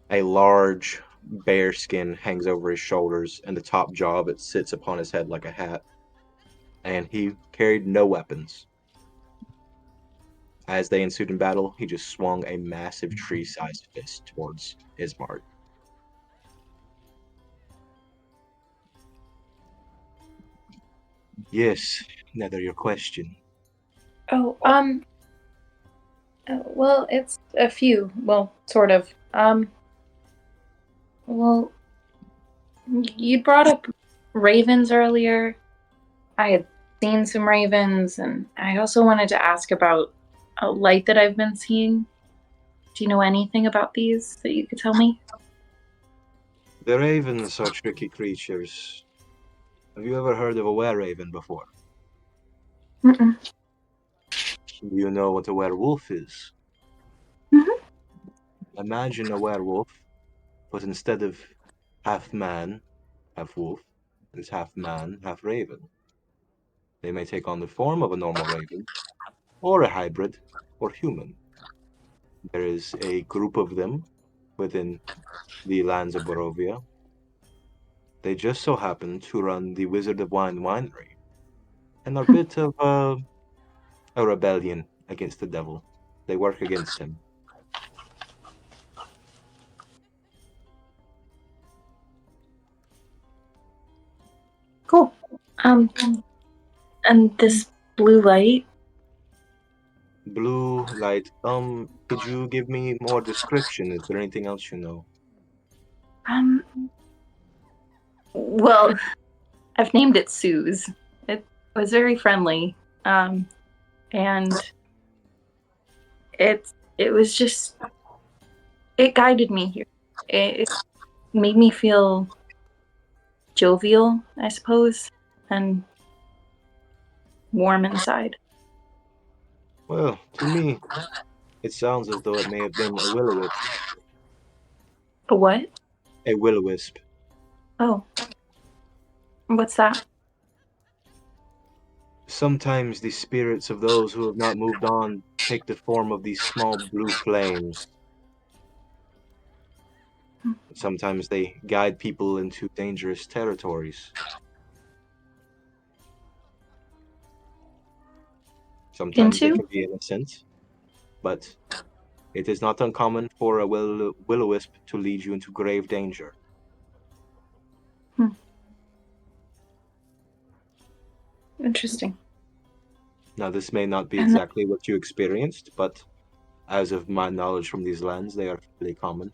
A large bear skin hangs over his shoulders, and the top jaw of it sits upon his head like a hat. And he carried no weapons. As they ensued in battle, he just swung a massive tree-sized fist towards Ismark. Yes, Nether, your question. Oh, well, it's a few. Well, sort of. Well, you brought up ravens earlier. I had seen some ravens, and I also wanted to ask about a light that I've been seeing. Do you know anything about these that you could tell me? The ravens are tricky creatures. Have you ever heard of a were-raven before? Mm-mm. Do you know what a werewolf is? Mhm. Imagine a werewolf, but instead of half man, half wolf, it's half man, half raven. They may take on the form of a normal raven, or a hybrid, or human. There is a group of them within the lands of Barovia. They just so happen to run the Wizard of Wine winery, and are a bit of a rebellion against the devil. They work against him. Cool. And this blue light. Blue light. Could you give me more description? Is there anything else you know? Well, I've named it Suze. It was very friendly. And it was just, it guided me here. It made me feel jovial, I suppose, and warm inside. Well, to me, it sounds as though it may have been a will-o-wisp. A what? A will-o-wisp. Oh. What's that? Sometimes the spirits of those who have not moved on take the form of these small blue flames. Sometimes they guide people into dangerous territories. Sometimes they Into? can be innocent, but it is not uncommon for a will-o-wisp to lead you into grave danger. Interesting. Now, this may not be And exactly what you experienced, but as of my knowledge from these lands, they are fairly common.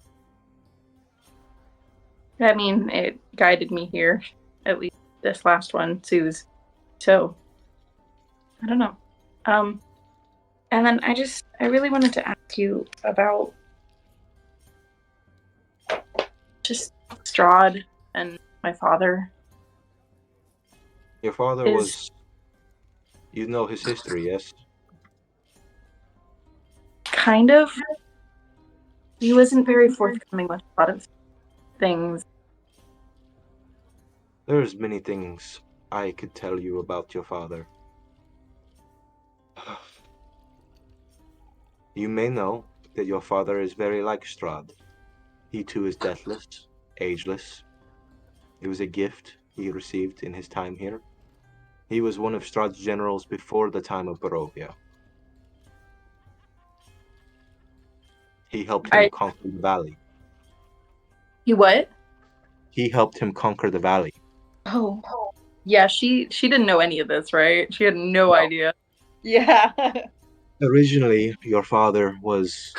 I mean, it guided me here, at least this last one, Suze. So, I don't know. And then I really wanted to ask you about just Strahd and my father. Your father Is- was... You know his history, yes? Kind of. He wasn't very forthcoming with a lot of things. There's many things I could tell you about your father. You may know that your father is very like Strahd. He too is deathless, ageless. It was a gift he received in his time here. He was one of Strahd's generals before the time of Barovia. He helped him conquer the valley. You what? He helped him conquer the valley. Oh. Yeah, she didn't know any of this, right? She had no idea. Yeah. Originally, your father was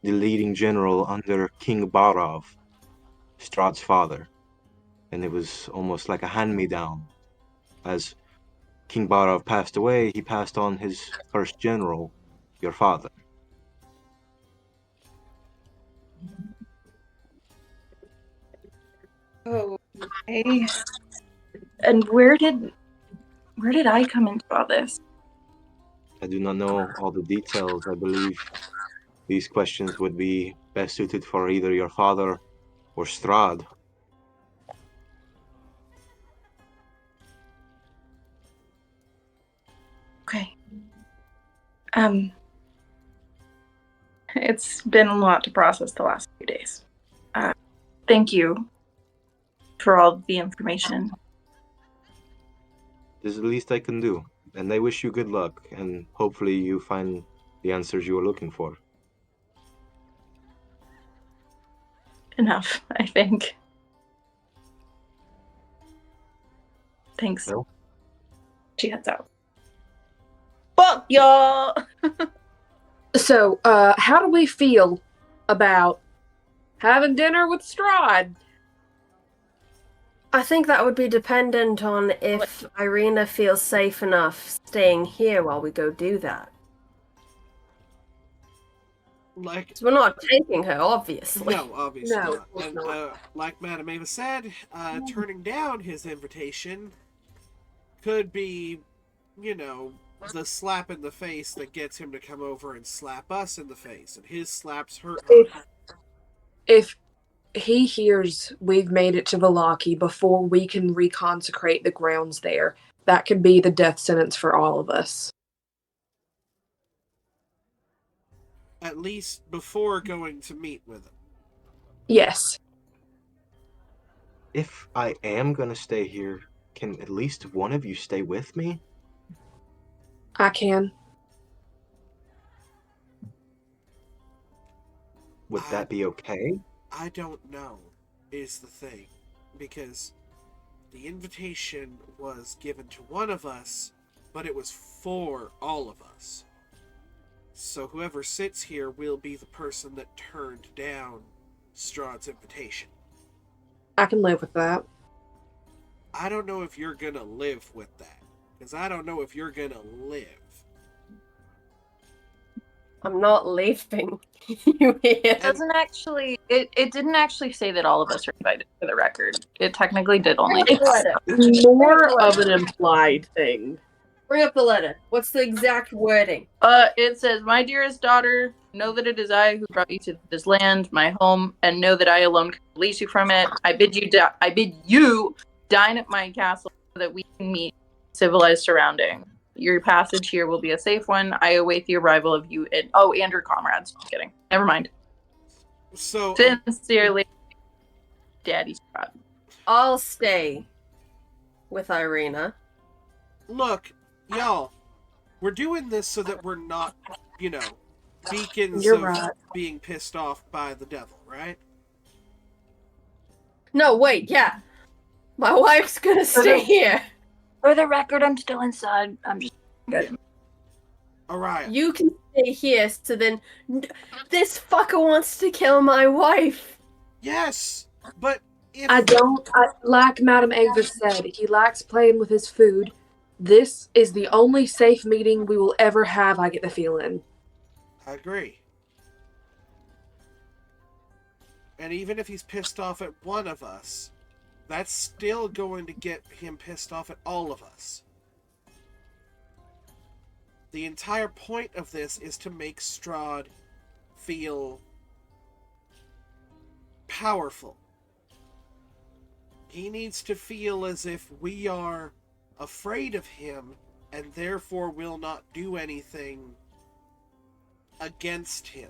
the leading general under King Barav, Strahd's father, and it was almost like a hand-me-down. As King Barav passed away, he passed on his first general, your father. Oh, okay. And where did I come into all this? I do not know all the details. I believe these questions would be best suited for either your father or Strahd. Okay. It's been a lot to process the last few days. Thank you for all the information. This is the least I can do, and I wish you good luck, and hopefully you find the answers you are looking for. Enough, I think. Thanks. Well? She heads out. Fuck y'all! So, how do we feel about having dinner with Strahd? I think that would be dependent on if Irina feels safe enough staying here while we go do that. Like, So we're not taking her, obviously. no, obviously No, not. of course And not. like Madame Ava said, turning down his invitation could be, you know, the slap in the face that gets him to come over and slap us in the face, and his slaps hurt harder. If he hears we've made it to Valaki before we can reconsecrate the grounds there, that could be the death sentence for all of us. At least before going to meet with him. Yes. If I am going to stay here, can at least one of you stay with me? I can. Would that be okay? I don't know, is the thing. Because the invitation was given to one of us, but it was for all of us. So whoever sits here will be the person that turned down Strahd's invitation. I can live with that. I don't know if you're gonna live with that. Because I don't know if you're gonna live. I'm not leaving you here. It doesn't actually. It didn't actually say that all of us are invited, for the record. It technically did only. Bring up the letter. More of an implied thing. Bring up the letter. What's the exact wording? It says, "My dearest daughter, know that it is I who brought you to this land, my home, and know that I alone can release you from it. I bid you dine at my castle so that we can meet civilized surrounding. Your passage here will be a safe one. I await the arrival of you and your comrades." Just kidding. Never mind. So, Sincerely, Daddy Strahd. I'll stay with Irina. look, y'all, we're doing this so that we're not, beacons You're of right. being pissed off by the devil, right? No, wait, yeah. My wife's gonna stay here. For the record, I'm still inside. I'm just good. Alright. You can stay here, so then this fucker wants to kill my wife. Yes, but if Like Madame Ava said, he likes playing with his food. This is the only safe meeting we will ever have, I get the feeling. I agree. And even if he's pissed off at one of us, that's still going to get him pissed off at all of us. The entire point of this is to make Strahd feel powerful. He needs to feel as if we are afraid of him and therefore will not do anything against him.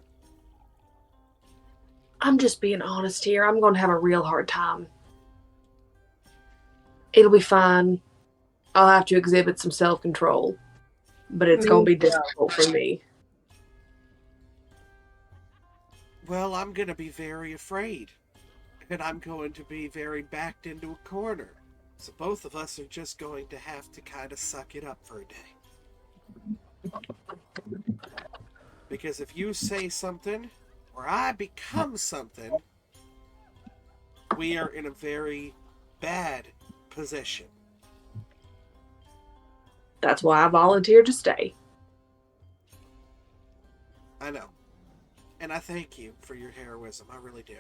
I'm just being honest here. I'm going to have a real hard time. It'll be fine. I'll have to exhibit some self-control. But it's going to be difficult for me. Well, I'm going to be very afraid. And I'm going to be very backed into a corner. So both of us are just going to have to kind of suck it up for a day. Because if you say something, or I become something, we are in a very bad position. That's why I volunteered to stay. I know. And I thank you for your heroism. I really do.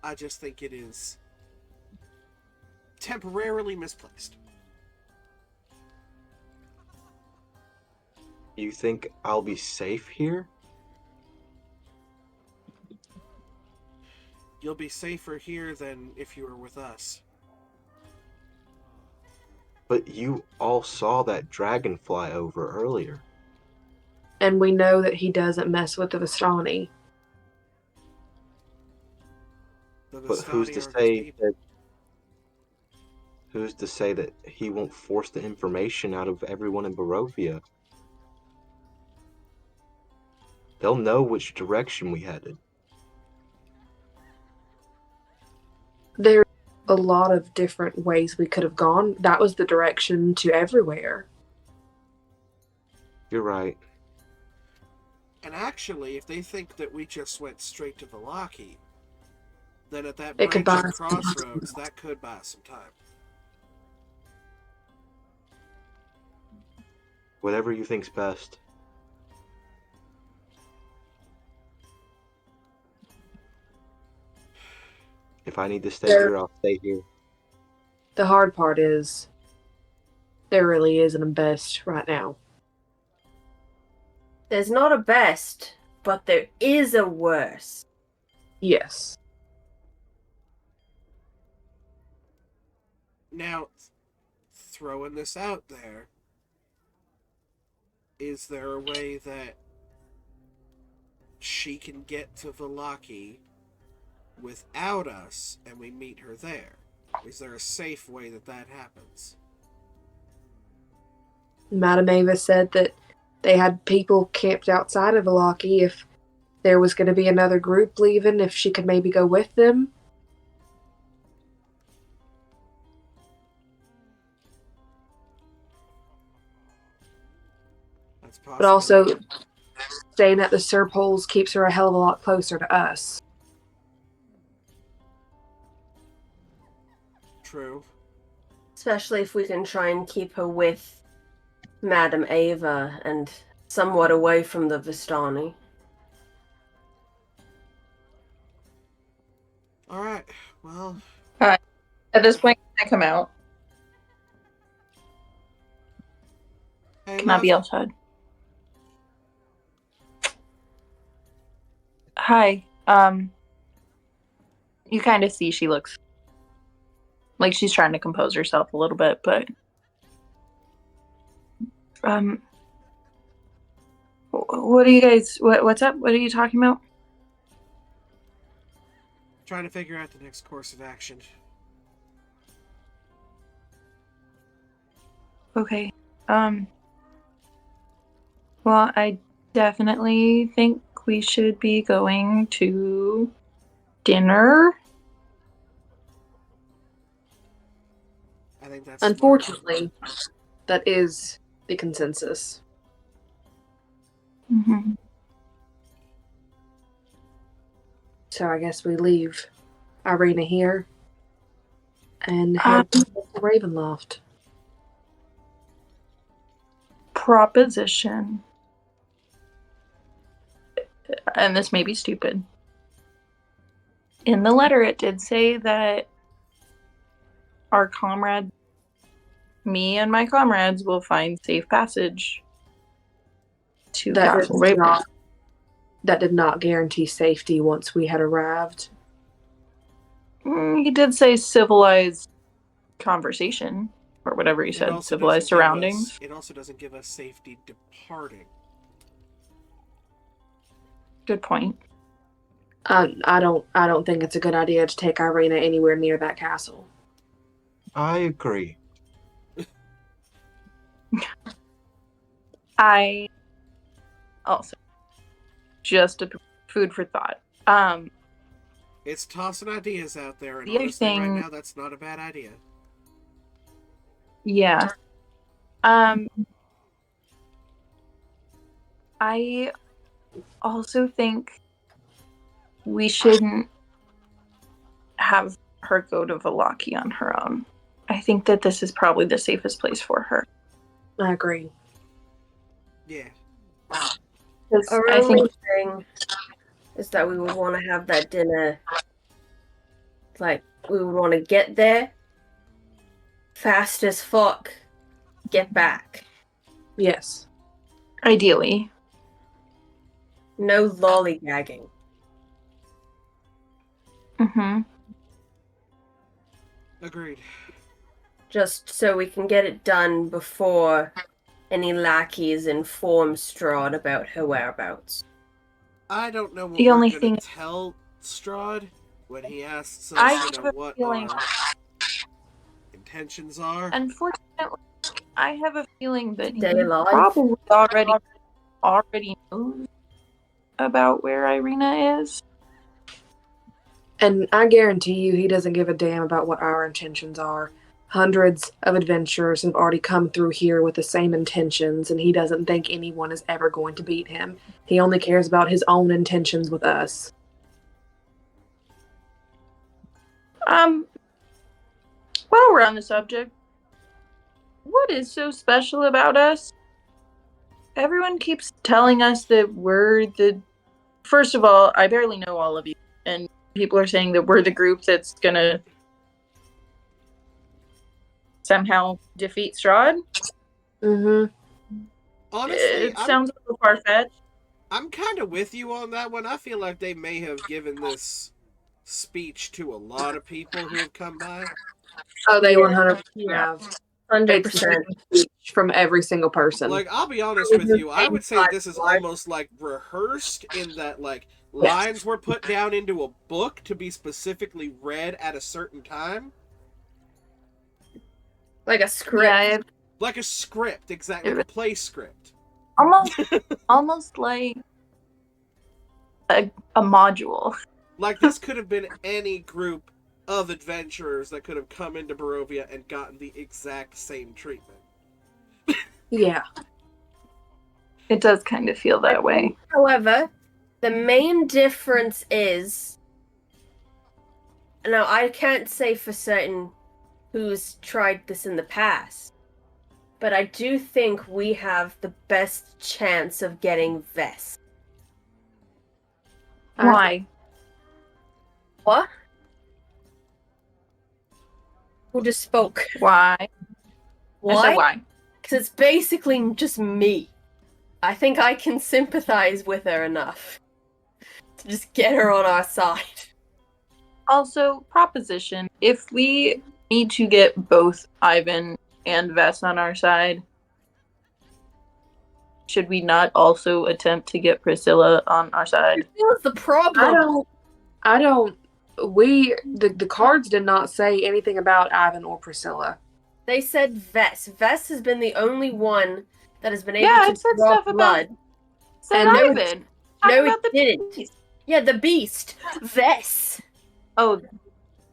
I just think it is temporarily misplaced. You think I'll be safe here? You'll be safer here than if you were with us. But you all saw that dragon fly over earlier. And we know that he doesn't mess with the Vistani. The But who's Vistani to are his say people. that? Who's to say that he won't force the information out of everyone in Barovia? They'll know which direction we headed. There's a lot of different ways we could have gone. That was the direction to everywhere. You're right. And actually, if they think that we just went straight to Vallaki, then at that It could branch buy of us some crossroads, that could buy some time. Whatever you think's best. If I need to stay here, I'll stay here. The hard part is there really isn't a best right now. There's not a best, but there is a worse. Yes. Now, throwing this out there. Is there a way that she can get to Vallaki without us and we meet her there? Is there a safe way that that happens? Madame Ava said that they had people camped outside of Vallaki if there was going to be another group leaving, if she could maybe go with them. That's possible. But also, staying at the Serpoles keeps her a hell of a lot closer to us. True. Especially if we can try and keep her with Madame Ava and somewhat away from the Vistani. Alright, well... At this point, can I come out? Hey, Can I be outside? Hi. You kind of see she looks like she's trying to compose herself a little bit, but what are you guys? What's up? What are you talking about? Trying to figure out the next course of action. Okay. Well, I definitely think we should be going to dinner. I think that's Unfortunately, that is the consensus. Mm-hmm. So I guess we leave Irina here and head to the Ravenloft. Proposition. And this may be stupid. In the letter, it did say that our comrade, me and my comrades, will find safe passage to Castle Raven. That did not guarantee safety once we had arrived. He did say civilized conversation, or whatever he said, civilized surroundings. It also doesn't give us safety departing. Good point. I don't think it's a good idea to take Irina anywhere near that castle. I agree. I also just a food for thought. It's tossing ideas out there, and The other honestly, right thing- now, that's not a bad idea. Yeah. I also think we shouldn't have her go to Vallaki on her own. I think that this is probably the safest place for her. I agree. Yeah. Our I only think thing is that we would want to have that dinner. Like, we would want to get there fast as fuck, get back. Yes. ideally. No lollygagging. Mm-hmm. Agreed. Just so we can get it done before any lackeys inform Strahd about her whereabouts. I don't know what The we're only gonna thing- tell Strahd when he asks us, I you have know, a what feeling- our intentions are. Unfortunately, I have a feeling that he Stay alive. probably already knows about where Irina is. And I guarantee you he doesn't give a damn about what our intentions are. Hundreds of adventurers have already come through here with the same intentions, and he doesn't think anyone is ever going to beat him. He only cares about his own intentions with us. While we're on the subject, what is so special about us? Everyone keeps telling us that we're the... First of all, I barely know all of you, and people are saying that we're the group that's gonna somehow defeat Strahd. Mm-hmm. Honestly, It sounds a little far-fetched. I'm kind of with you on that one. I feel like they may have given this speech to a lot of people who have come by. Oh, they Yeah. 100% Yeah. have. 100%. From every single person. Like, I'll be honest with you, I would say this is almost like rehearsed in that, like, lines were put down into a book to be specifically read at a certain time. Like a script. Yeah, Like a script, exactly, like a play script. almost like a module. Like, this could have been any group of adventurers that could have come into Barovia and gotten the exact same treatment. Yeah. It does kind of feel that way. However, the main difference is, now I can't say for certain who's tried this in the past, but I do think we have the best chance of getting Vess. Why? What? Who just spoke? Why? I said why? Because it's basically just me. I think I can sympathize with her enough to just get her on our side. Also, proposition. If we need to get both Ivan and Vess on our side, should we not also attempt to get Priscilla on our side? What's the problem? The cards did not say anything about Ivan or Priscilla. They said Vess. Vess has been the only one that has been able Yeah, to it said draw stuff blood. about said And no, Ivan. No, About it didn't. beast. Yeah, the beast. Vess. Oh,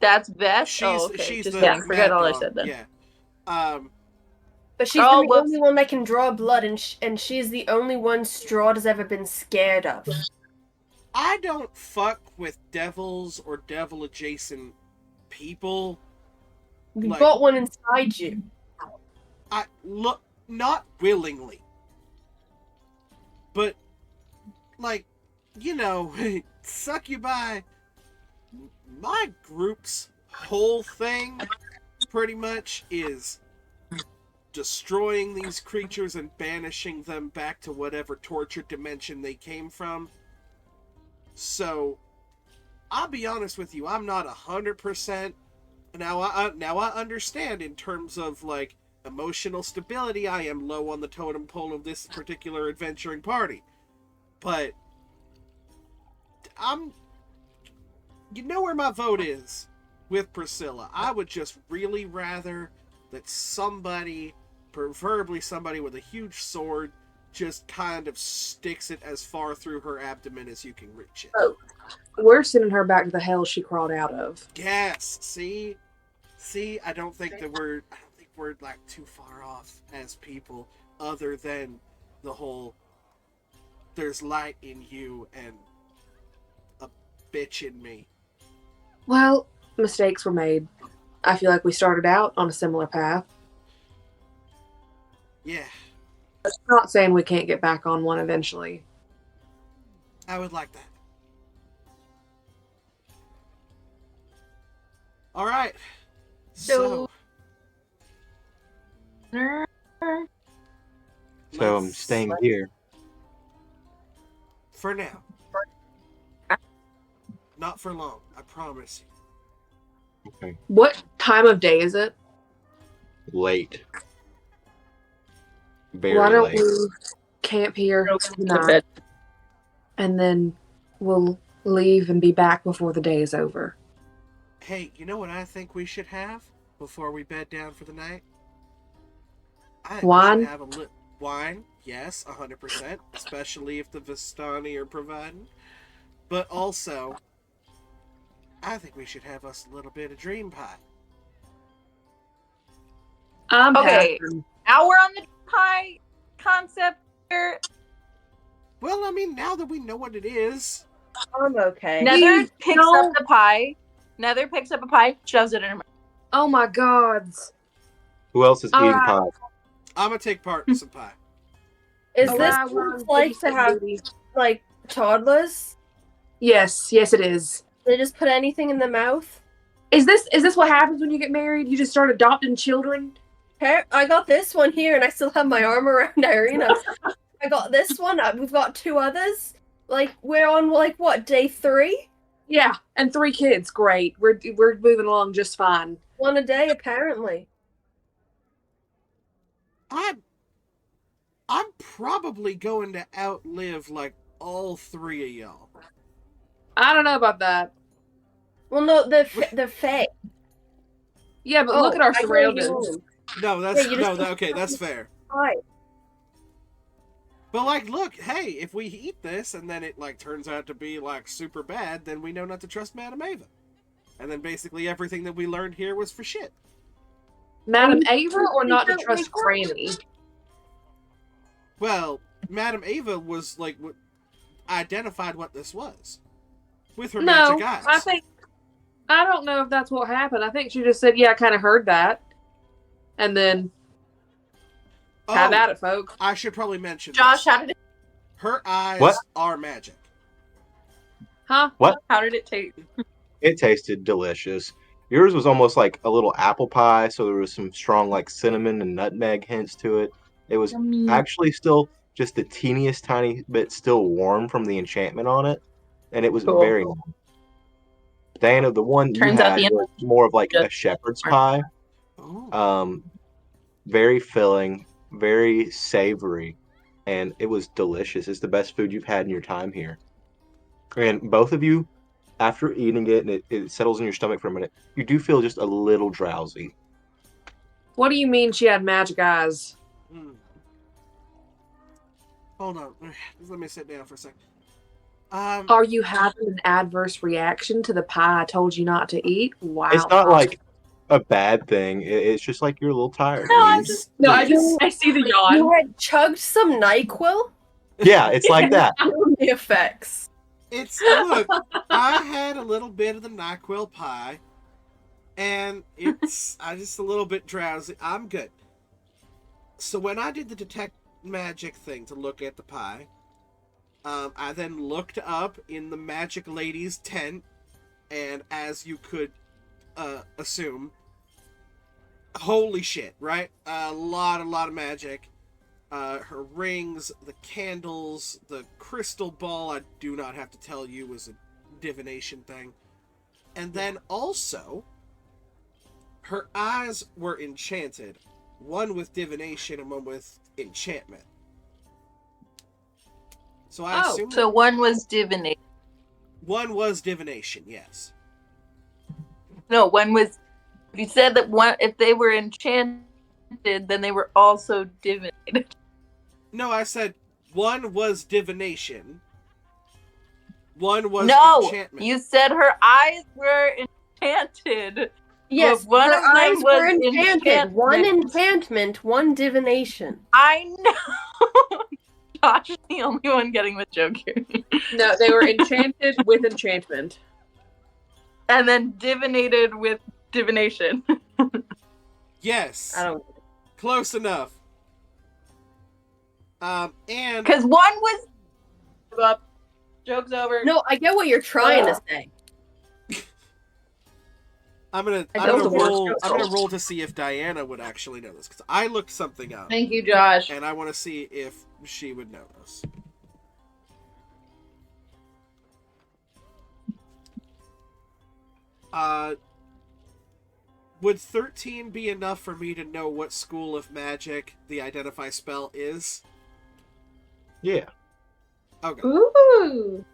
that's Vess? She's, oh, okay. she's Just the kidding. Forget mad all I dog. said then. Yeah. But she's Oh, been the whoops. only one that can draw blood, and she's the only one Strahd has ever been scared of. I don't fuck with devils or devil-adjacent people. You've Like, got one inside you. I look, not willingly, but like, you know, succubi. My group's whole thing, pretty much, is destroying these creatures and banishing them back to whatever tortured dimension they came from. So, I'll be honest with you, I'm not 100%. Now I understand in terms of, like, emotional stability, I am low on the totem pole of this particular adventuring party. But, you know where my vote is with Priscilla. I would just really rather that somebody, preferably somebody with a huge sword, just kind of sticks it as far through her abdomen as you can reach it. Oh. We're sending her back to the hell she crawled out of. Yes, see, I don't think we're like too far off as people, other than the whole there's light in you and a bitch in me. Well, mistakes were made. I feel like we started out on a similar path. Yeah, I'm not saying we can't get back on one eventually. I would like that. All right. So So I'm staying here. For now. Not for long, I promise you. Okay. What time of day is it? Late. Very Why don't late. we camp here tonight, and then we'll leave and be back before the day is over. Hey, you know what I think we should have before we bed down for the night? I think we Wine? should have a wine, yes, 100%, especially if the Vistani are providing. But also, I think we should have us a little bit of dream pie. Okay. Now we're on the pie concept here. Well, I mean, now that we know what it is. I'm okay. Nether picks up the pie. Nether picks up a pie, shoves it in her mouth. Oh my gods. Who else is eating Alright. pie? I'm gonna take part in some pie. Is Alright, this well, what it's like to have, like, toddlers? Yes, it is. They just put anything in their mouth? Is this what happens when you get married? You just start adopting children? Hey, I got this one here, and I still have my arm around Irina. I got this one. We've got 2 others. Like, we're on, like, what, day 3? Yeah, and 3 kids. Great. We're moving along just fine. 1 a day, apparently. I'm I'm probably going to outlive like all three of y'all. I don't know about that. Well, no, the Fae. Yeah, but look at our I know surroundings. you. No, Yeah, that's you just okay, that's fair. Hi. But like, look, hey, if we eat this and then it like turns out to be like super bad, then we know not to trust Madame Ava. And then basically everything that we learned here was for shit. Madam Ava or not to trust Granny? Well, Madame Ava was like identified what this was with her No, magic eyes. I don't know if that's what happened. I think she just said, "Yeah, I kind of heard that," and then have at it, folks. I should probably mention Josh, this. how did it? Her eyes What? are magic. Huh? What? How did it taste? It tasted delicious. Yours was almost like a little apple pie, so there was some strong like cinnamon and nutmeg hints to it. It was Yummy. actually still just the teeniest tiny bit still warm from the enchantment on it, and it was Cool. very nice. Diana, the one you Turns out had the was more of like a just- shepherd's pie. Oh. Very filling, very savory, and it was delicious. It's the best food you've had in your time here. And both of you, after eating it and it settles in your stomach for a minute, you do feel just a little drowsy. What do you mean she had magic eyes? Hold on. Just let me sit down for a second. Are you having an adverse reaction to the pie I told you not to eat? Wow. It's not like a bad thing. It's just like you're a little tired. No, and I'm you- just I see the yawn. You had chugged some NyQuil? Yeah, it's like that. The effects. It's look, I had a little bit of the NyQuil pie, and I just a little bit drowsy. I'm good. So when I did the detect magic thing to look at the pie, I then looked up in the magic lady's tent, and as you could assume, holy shit, right? A lot of magic. Her rings, the candles, the crystal ball, I do not have to tell you, was a divination thing. And then also, her eyes were enchanted. One with divination and one with enchantment. So I assume So one was divination. one was divination, yes. No, one was. You said that one. If they were enchanted, then they were also divinated. No, I said one was divination. One was No, enchantment. you said her eyes were enchanted. Yes, But one her of them eyes was were enchanted. enchantment. One enchantment, one divination. I know. Josh is the only one getting the joke here. No, they were enchanted with enchantment. And then divinated with divination. Yes. I don't. Close enough. And Because one was up. Joke's over. No, I get what you're trying to say. I'm gonna I don't roll. work. I'm gonna roll to see if Diana would actually know this because I looked something up, Thank you, Josh. and I want to see if she would know this. Would 13 be enough for me to know what school of magic the identify spell is? Yeah. Okay. Ooh.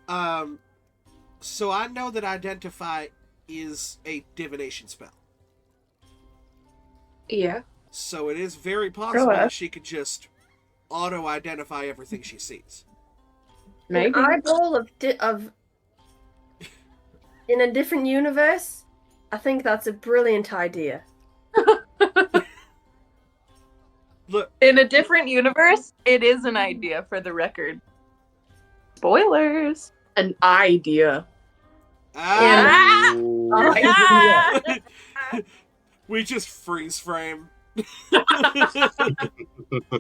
So I know that identify is a divination spell. Yeah. So it is very possible Go ahead. that she could just auto-identify everything she sees. Maybe. An eyeball of in a different universe. I think that's a brilliant idea. Look, In a different universe, it is an idea for the record. Spoilers. An idea. ah, Idea. we just freeze frame.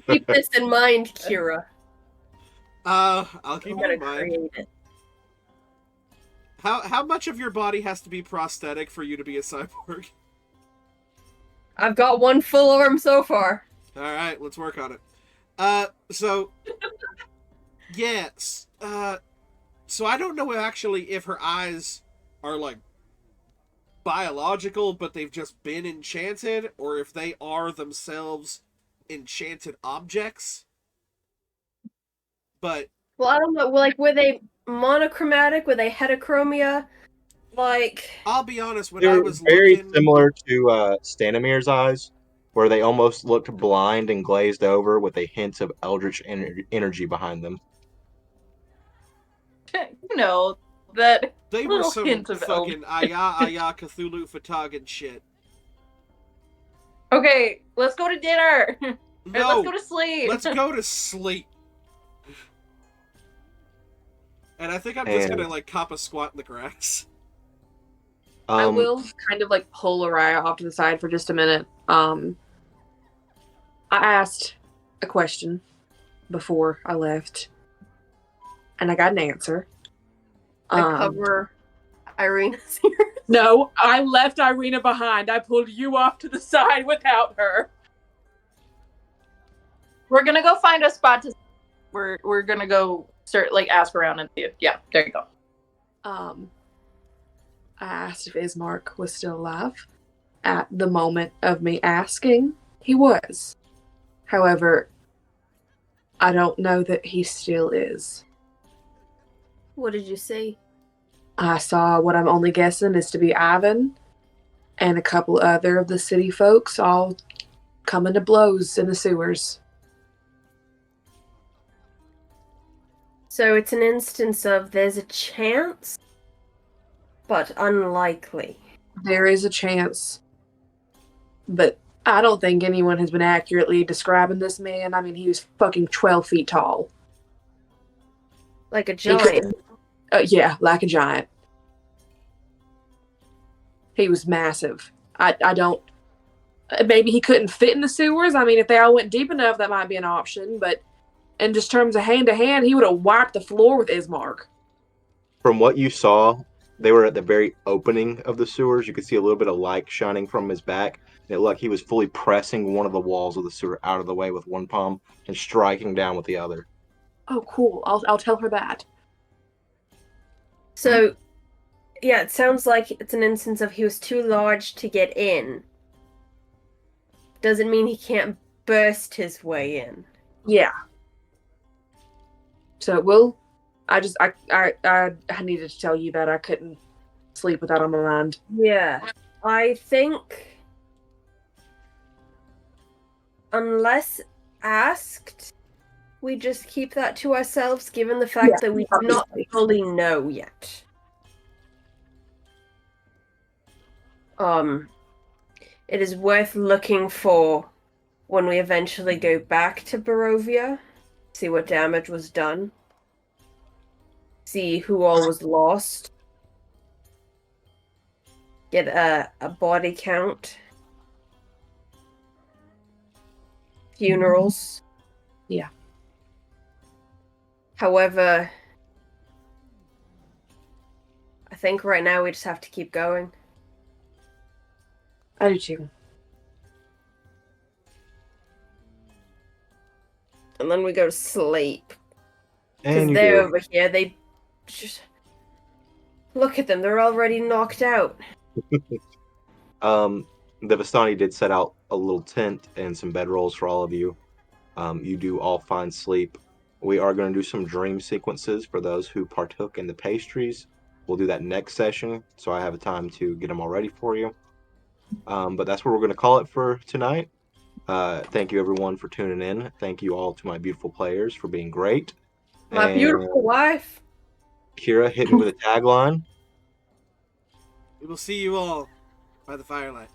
Keep this in mind, Kira. I'll keep I'm it gonna in mind. create it. How much of your body has to be prosthetic for you to be a cyborg? I've got one full arm so far. All right, let's work on it. So yes. So I don't know actually if her eyes are like biological, but they've just been enchanted, or if they are themselves enchanted objects. But Well, I don't know. Like, were they monochromatic? Were they heterochromia? Like, I'll be honest, when I They're was very looking, similar to Stanimir's eyes, where they almost looked blind and glazed over with a hint of eldritch energy behind them. You know, that they were little some hint of fucking Aya Cthulhu Fatagan shit. Okay, let's go to dinner. No, Let's go to sleep. let's go to sleep. And I think I'm just And gonna like cop a squat in the grass. I um, will kind of like pull Araya off to the side for just a minute. I asked a question before I left, and I got an answer. I cover Irina's ears. No, I left Irina behind. I pulled you off to the side without her. We're gonna go find a spot to. We're gonna go start like ask around and see. Yeah, there you go. I asked if Ismark was still alive. At the moment of me asking, he was. However, I don't know that he still is. What did you see? I saw what I'm only guessing is to be Ivan and a couple other of the city folks all coming to blows in the sewers. So it's an instance of there's a chance, but unlikely. There is a chance, but I don't think anyone has been accurately describing this man. I mean, he was fucking 12 feet tall. Like a giant. Yeah, like a giant. He was massive. I don't. Maybe he couldn't fit in the sewers. I mean, if they all went deep enough, that might be an option. But in just terms of hand to hand, he would have wiped the floor with Ismark. from what you saw, they were at the very opening of the sewers. You could see a little bit of light shining from his back. And it looked like he was fully pressing one of the walls of the sewer out of the way with one palm and striking down with the other. Oh, cool. I'll tell her that. So, yeah, it sounds like it's an instance of he was too large to get in. Doesn't mean he can't burst his way in. Yeah. So we'll. I needed to tell you that I couldn't sleep with that on my mind. Yeah. I think, unless asked, we just keep that to ourselves, given the fact that we do not obviously. fully know yet. It is worth looking for when we eventually go back to Barovia, see what damage was done, see who all was lost, get a body count, funerals. Yeah. However, I think right now we just have to keep going. I do too. And then we go to sleep. Because And you they're do. over here, they just... Look at them, they're already knocked out. The Vistani did set out a little tent and some bedrolls for all of you. You do all find sleep. We are going to do some dream sequences for those who partook in the pastries. We'll do that next session, so I have time to get them all ready for you. But that's what we're going to call it for tonight. Thank you, everyone, for tuning in. Thank you all to my beautiful players for being great. My And beautiful wife. Kira, hit me with a tagline. We will see you all by the firelight.